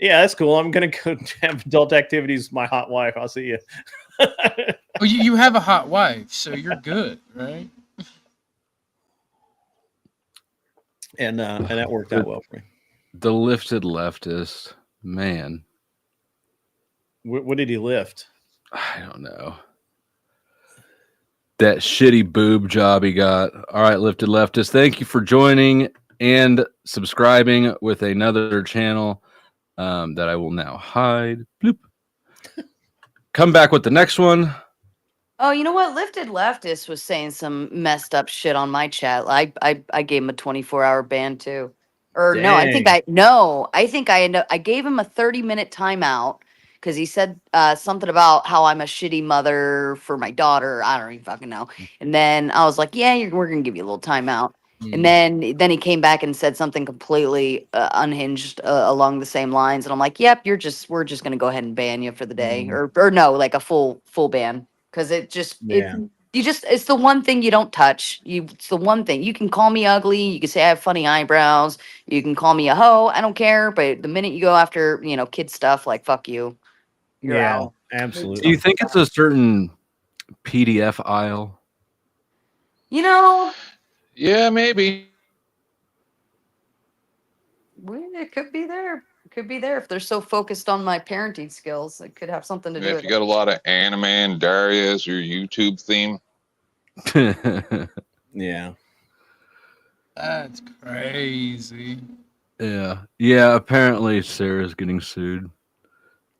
"Yeah, that's cool. I'm gonna go have adult activities with my hot wife. I'll see you." Well, you have a hot wife, so you're good, right? and that worked out well for me. The lifted leftist, man. What did he lift? I don't know. That shitty boob job he got. All right, lifted leftist. Thank you for joining and subscribing with another channel that I will now hide. Bloop. Come back with the next one. Oh, you know what? Lifted Leftist was saying some messed up shit on my chat. I gave him a 24-hour ban too. Or no, I think I gave him a 30-minute timeout because he said something about how I'm a shitty mother for my daughter. I don't even fucking know. And then I was like, yeah, we're gonna give you a little timeout. And then he came back and said something completely unhinged along the same lines. And I'm like, yep, we're just gonna go ahead and ban you for the day, or no, like a full ban, because it's the one thing you don't touch. It's the one thing. You can call me ugly. You can say I have funny eyebrows. You can call me a hoe. I don't care. But the minute you go after kid stuff, like fuck you, you're out. Absolutely. Do you think it's a certain PDF aisle? Yeah, maybe. It could be there. It could be there if they're so focused on my parenting skills. It could have something to do If with you it. got a lot of anime and Daria as your YouTube theme, Yeah. That's crazy. Yeah. Apparently, Sarah's getting sued.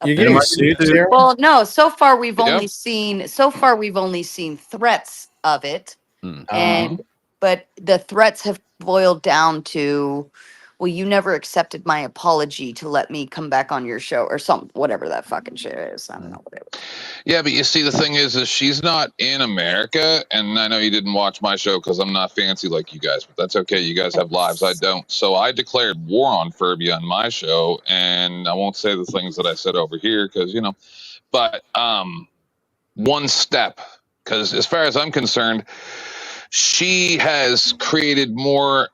You're getting sued, Sarah? Well, no. So far, we've Yep. only seen threats of it, but the threats have boiled down to, well, you never accepted my apology to let me come back on your show or something, whatever that fucking shit is. I don't know what it was. yeah. But you see, the thing is she's not in America, and I know you didn't watch my show because I'm not fancy like you guys, but that's okay. You guys have lives, I don't. So I declared war on Furby on my show, and I won't say the things that I said over here because But one step, because as far as I'm concerned, she has created more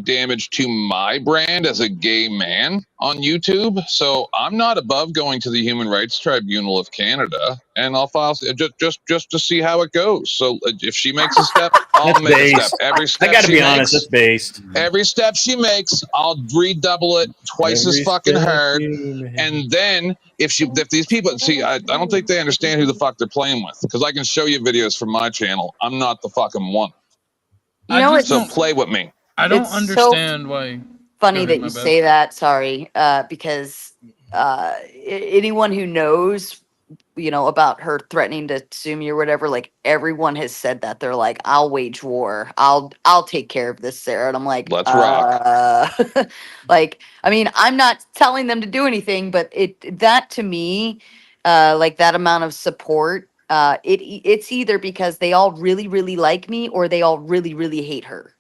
damage to my brand as a gay man on YouTube, so I'm not above going to the Human Rights Tribunal of Canada, and I'll file just to see how it goes. So if she makes a step, I'll That's make a step. based. Every I step got to she be honest. makes, That's based. every step she makes, I'll redouble it twice as Every fucking step hard. you make. And then if these people see, I don't think they understand who the fuck they're playing with, because I can show you videos from my channel. I'm not the fucking one. You know, So play with me. I don't it's so understand why. funny Go ahead, that my you bad. say that. Sorry, because anyone who knows, about her threatening to sue me or whatever, like everyone has said that. They're like, I'll wage war. I'll take care of this, Sarah. And I'm like, Let's rock. like, I mean, I'm not telling them to do anything, but that to me, like that amount of support, it's either because they all really, really like me or they all really, really hate her.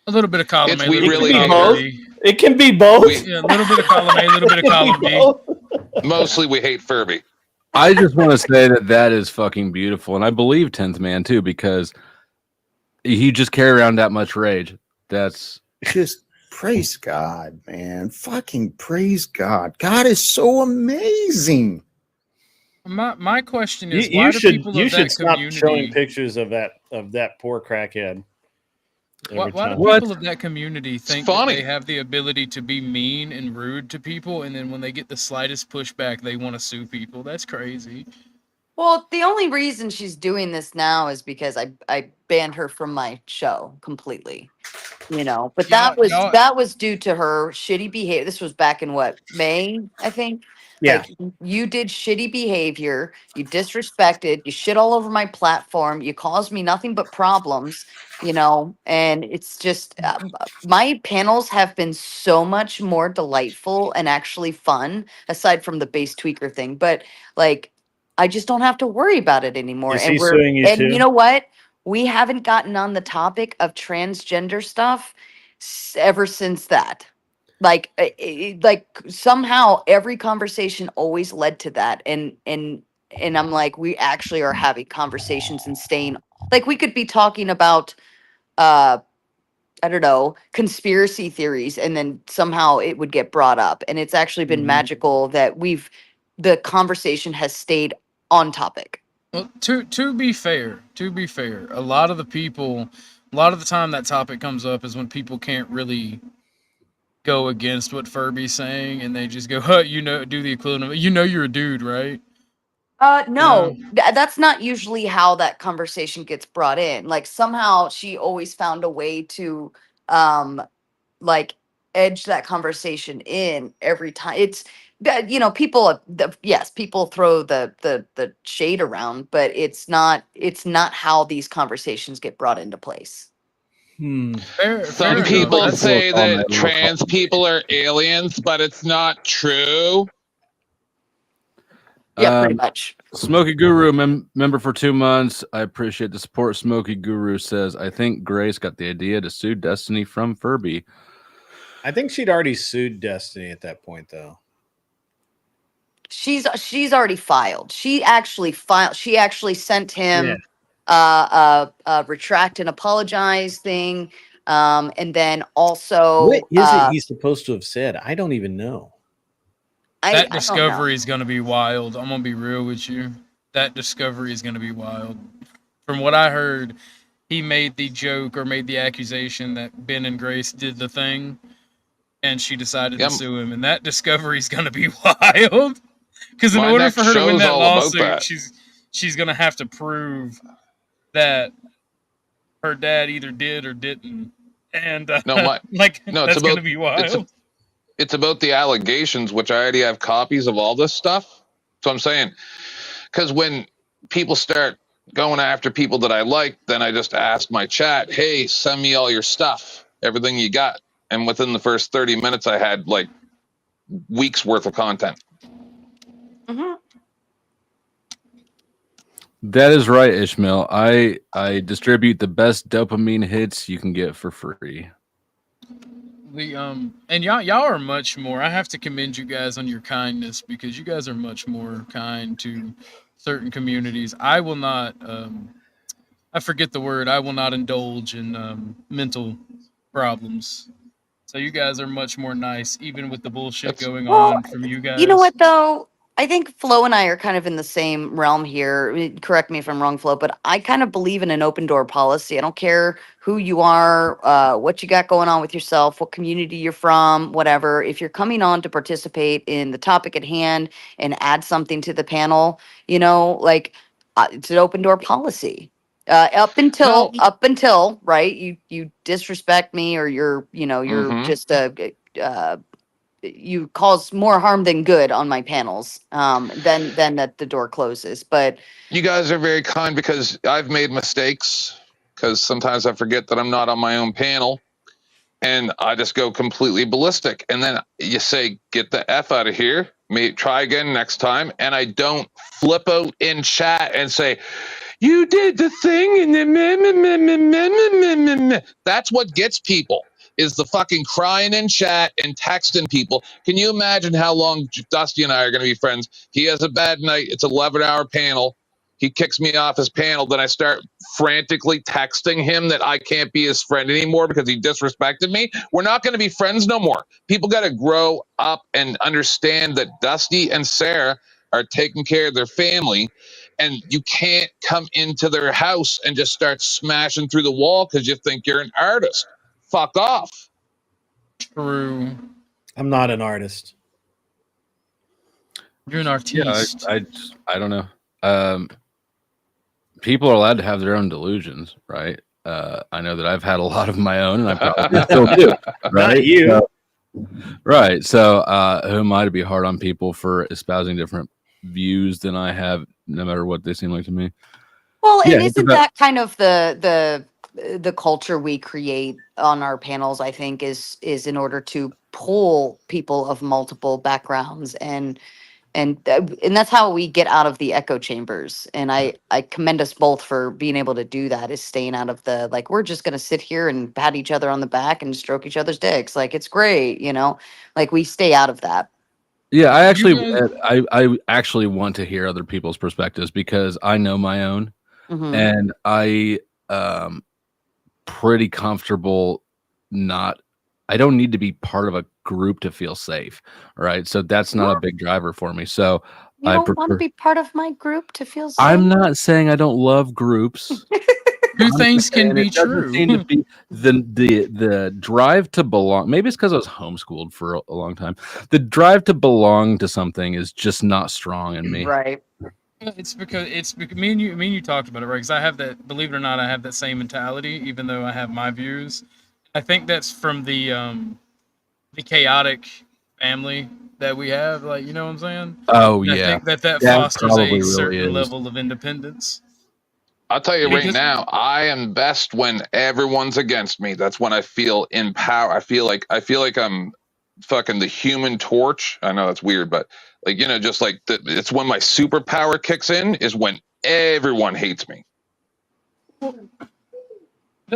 A little bit of column It's A, a we little It bit can of really be hate column her. both. B. It can be both. We Yeah, a little bit of column A, a little bit of It can column be B. both. mostly we hate Furby. I just want to say that is fucking beautiful, and I believe 10th Man too, because he just carry around that much rage. That's Just praise God, man. Fucking praise God. God is so amazing. My question You, is, why you do should people you of should that stop showing community? pictures of that poor crackhead. Every Why do time. What? people of that community It's think that they funny. have the ability to be mean and rude to people, and then when they get the slightest pushback, they want to sue people? That's crazy. Well, the only reason she's doing this now is because I banned her from my show completely. But Y'all, y'all, that was due to her shitty behavior. This was back in what, May, I think. Yeah. Like, you did shitty behavior, you disrespected, you shit all over my platform, you caused me nothing but problems, and it's just my panels have been so much more delightful and actually fun, aside from the base tweaker thing. But like, I just don't have to worry about it anymore. Is And he suing you and you too? know what? We haven't gotten on the topic of transgender stuff ever since that. Like, like somehow every conversation always led to that, and I'm like, we actually are having conversations and staying. Like, we could be talking about, uh, I don't know, conspiracy theories, and then somehow it would get brought up, and it's actually been magical that the conversation has stayed on topic. well, to be fair, a lot of the people, a lot of the time that topic comes up is when people can't really go against what Furby's saying, and they just go, "Huh, do the equivalent of, you're a dude, right?" You know, No, that's not usually how that conversation gets brought in. Like, somehow she always found a way to, um, like, edge that conversation in every time. It's that, people, yes, people throw the shade around, but it's not how these conversations get brought into place. fair Some enough. people That's say that trans people are aliens, but it's not true. Yeah, pretty much. Smoky Guru member for 2 months. I appreciate the support. Smoky Guru says, I think Grace got the idea to sue Destiny from Furby. I think she'd already sued Destiny at that point, though. She's already filed. She actually filed. She actually sent him a retract and apologize thing, and then also What is it he's supposed to have said? I don't even know. I that don't know. discovery is going to be wild. I'm going to be real with you. That discovery is going to be wild. From what I heard, he made the joke or made the accusation that Ben and Grace did the thing, and she decided to sue him. And that discovery is going to be wild. Because in My order for next her to win show's that all about lawsuit, that. she's going to have to prove that her dad either did or didn't. And No, that's going to be wild. It's about the allegations, which I already have copies of all this stuff. So I'm saying, because when people start going after people that I like, then I just ask my chat, hey, send me all your stuff, everything you got. And within the first 30 minutes, I had like weeks worth of content. Mhm. That is right, Ishmael. I distribute the best dopamine hits you can get for free. And y'all are much more. I have to commend you guys on your kindness, because you guys are much more kind to certain communities. I will not. I forget the word. I will not indulge in mental problems. So you guys are much more nice, even with the bullshit That's- going Well, on from you guys. you know what though? I think Flo and I are kind of in the same realm here. Correct me if I'm wrong, Flo, but I kind of believe in an open door policy. I don't care who you are, what you got going on with yourself, what community you're from, whatever. If you're coming on to participate in the topic at hand and add something to the panel, you know, like it's an open door policy. Up until right, you disrespect me or you're Mhm. just you cause more harm than good on my panels, then that the door closes. But You guys are very kind because I've made mistakes because sometimes I forget that I'm not on my own panel and I just go completely ballistic. And then you say, get the F out of here. Try again next time. And I don't flip out in chat and say, you did the thing and then that's what gets people is the fucking crying in chat and texting people. Can you imagine how long Dusty and I are going to be friends? He has a bad night. It's an 11-hour panel. He kicks me off his panel. Then I start frantically texting him that I can't be his friend anymore because he disrespected me. We're not going to be friends no more. People got to grow up and understand that Dusty and Sarah are taking care of their family, and you can't come into their house and just start smashing through the wall because you think you're an artist. Fuck off. True. I'm not an artist. You're an Yeah, artiste. I don't know. People are allowed to have their own delusions, right? I know that I've had a lot of my own, and I probably still do. Right? Not you. So, right. So, who am I to be hard on people for espousing different views than I have, no matter what they seem like to me? well, Yeah, and it's isn't about- that kind of the culture we create on our panels? I think is in order to pull people of multiple backgrounds and that's how we get out of the echo chambers. And I commend us both for being able to do that, is staying out of the, like, we're just going to sit here and pat each other on the back and stroke each other's dicks, like it's great, like we stay out of that. Yeah, I actually, guys- I actually want to hear other people's perspectives because I know my own, Mhm. and I pretty comfortable not. I don't need to be part of a group to feel safe, right? So that's not a big driver for me. So You I don't want to prefer. be part of my group to feel safe? I'm not saying I don't love groups. Two I'm things just can saying be it doesn't true. seem to be the drive to belong. Maybe it's because I was homeschooled for a long time. The drive to belong to something is just not strong in me. Right. It's because me and you talked about it, right? Because I have that. Believe it or not, I have that same mentality, even though I have my views. I think that's from the chaotic family that we have. Like, you know what I'm saying? Oh And I yeah, think that that fosters probably a really certain is. level of independence. I'll tell you right Because- now, I am best when everyone's against me. That's when I feel in power. I feel like I'm fucking the Human Torch. I know that's weird, but like, just like it's when my superpower kicks in is when everyone hates me.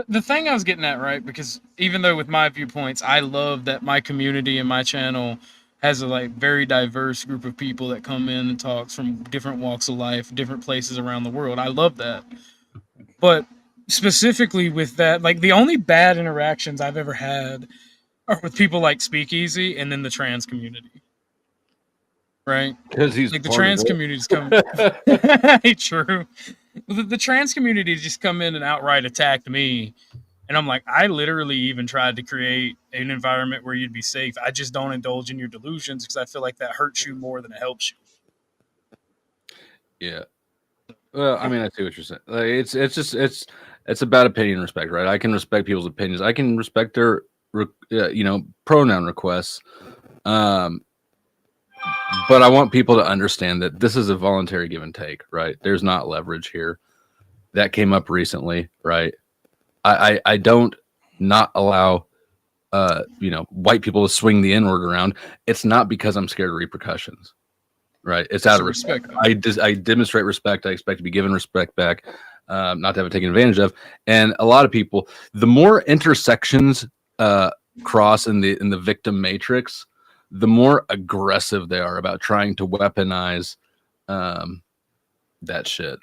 The thing I was getting at, right? Because even though with my viewpoints, I love that my community and my channel has a like very diverse group of people that come in and talks from different walks of life, different places around the world. I love that. But specifically with that, like the only bad interactions I've ever had are with people like Speakeasy and then the trans community. Right? Because he's Like the part of trans it. community's come true. The trans community just come in and outright attacked me. And I'm like, I literally even tried to create an environment where you'd be safe. I just don't indulge in your delusions because I feel like that hurts you more than it helps you. Yeah. Well, I mean, I see what you're saying. Like, it's about opinion and respect, right? I can respect people's opinions. I can respect their, pronoun requests. But I want people to understand that this is a voluntary give and take, right? There's not leverage here. That came up recently, right? I don't not allow white people to swing the N-word around. It's not because I'm scared of repercussions, right? It's out of respect. I demonstrate respect. I expect to be given respect back, not to have it taken advantage of. And a lot of people, the more intersections cross in the victim matrix, the more aggressive they are about trying to weaponize that shit.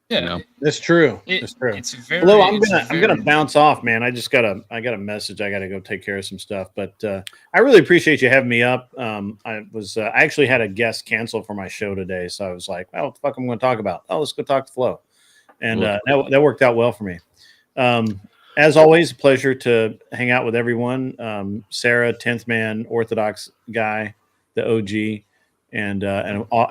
Yeah, You know? That's true. it- That's true. it's very. Hello, I'm it's gonna very- bounce off, man. I got a message. I gotta go take care of some stuff. But I really appreciate you having me up. I actually had a guest cancel for my show today, so I was like, well, what the fuck I'm going to talk about? Oh, let's go talk to Flo, and that worked out well for me. As always, a pleasure to hang out with everyone. Sarah, 10th Man, Orthodox guy, the OG, and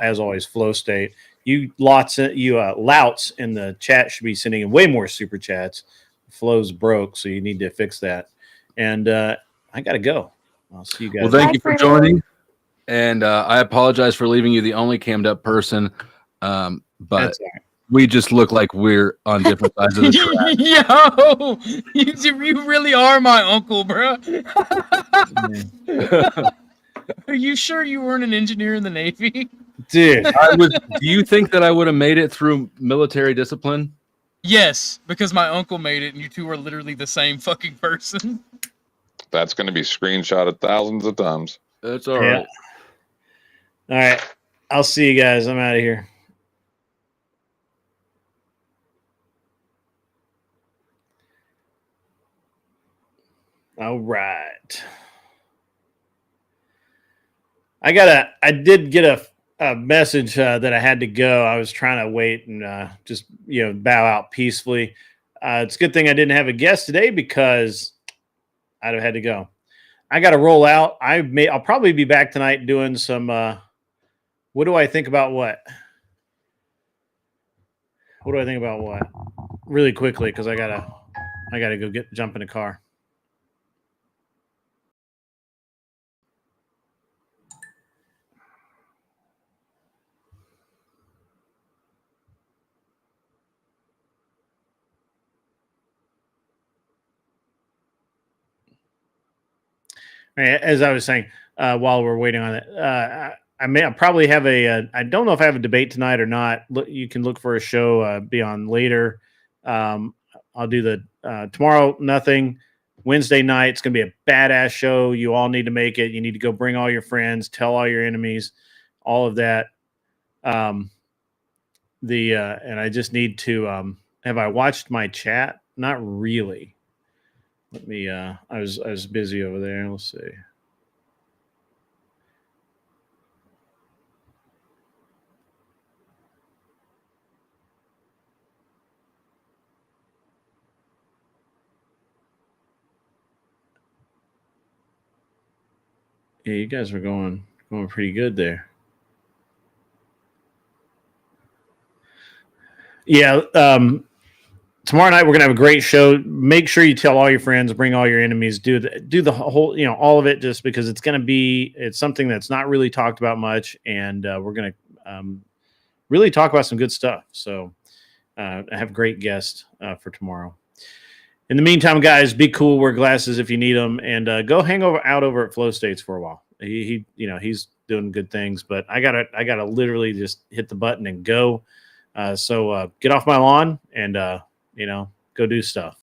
as always, Flow State. You louts in the chat should be sending in way more super chats. Flow's broke, so you need to fix that. And I gotta go. I'll see you guys. Well, thank Bye, you for Fred. joining. And I apologize for leaving you the only cammed up person. But That's all right. we just look like we're on different sides of the track. Yo, you really are my uncle, bro. Are you sure you weren't an engineer in the Navy? Dude. Do you think that I would have made it through military discipline? Yes, because my uncle made it, and you two are literally the same fucking person. That's going to be screenshotted thousands of times. That's all right. All right. I'll see you guys. I'm out of here. All right. I did get a message that I had to go. I was trying to wait and just, bow out peacefully. It's a good thing I didn't have a guest today because I'd have had to go. I got to roll out. I'll probably be back tonight doing some, what do I think about what? What do I think about what? Really quickly, because I gotta go jump in a car. As I was saying, while we're waiting on it, I'll probably have I don't know if I have a debate tonight or not. You can look for a show, be on later. I'll do the tomorrow, nothing. Wednesday night, it's going to be a badass show. You all need to make it. You need to go bring all your friends, tell all your enemies, all of that. And I just need to, have I watched my chat? Not really. Let me, I was busy over there. Let's see. Yeah, you guys were going pretty good there. Yeah, tomorrow night we're gonna have a great show. Make sure you tell all your friends, bring all your enemies, do the whole, all of it, just because it's something that's not really talked about much, and we're gonna really talk about some good stuff. So I have great guests for tomorrow. In the meantime, guys, be cool, wear glasses if you need them, and go hang out over at Flow States for a while. He's doing good things, but I gotta literally just hit the button and go. So get off my lawn and go do stuff.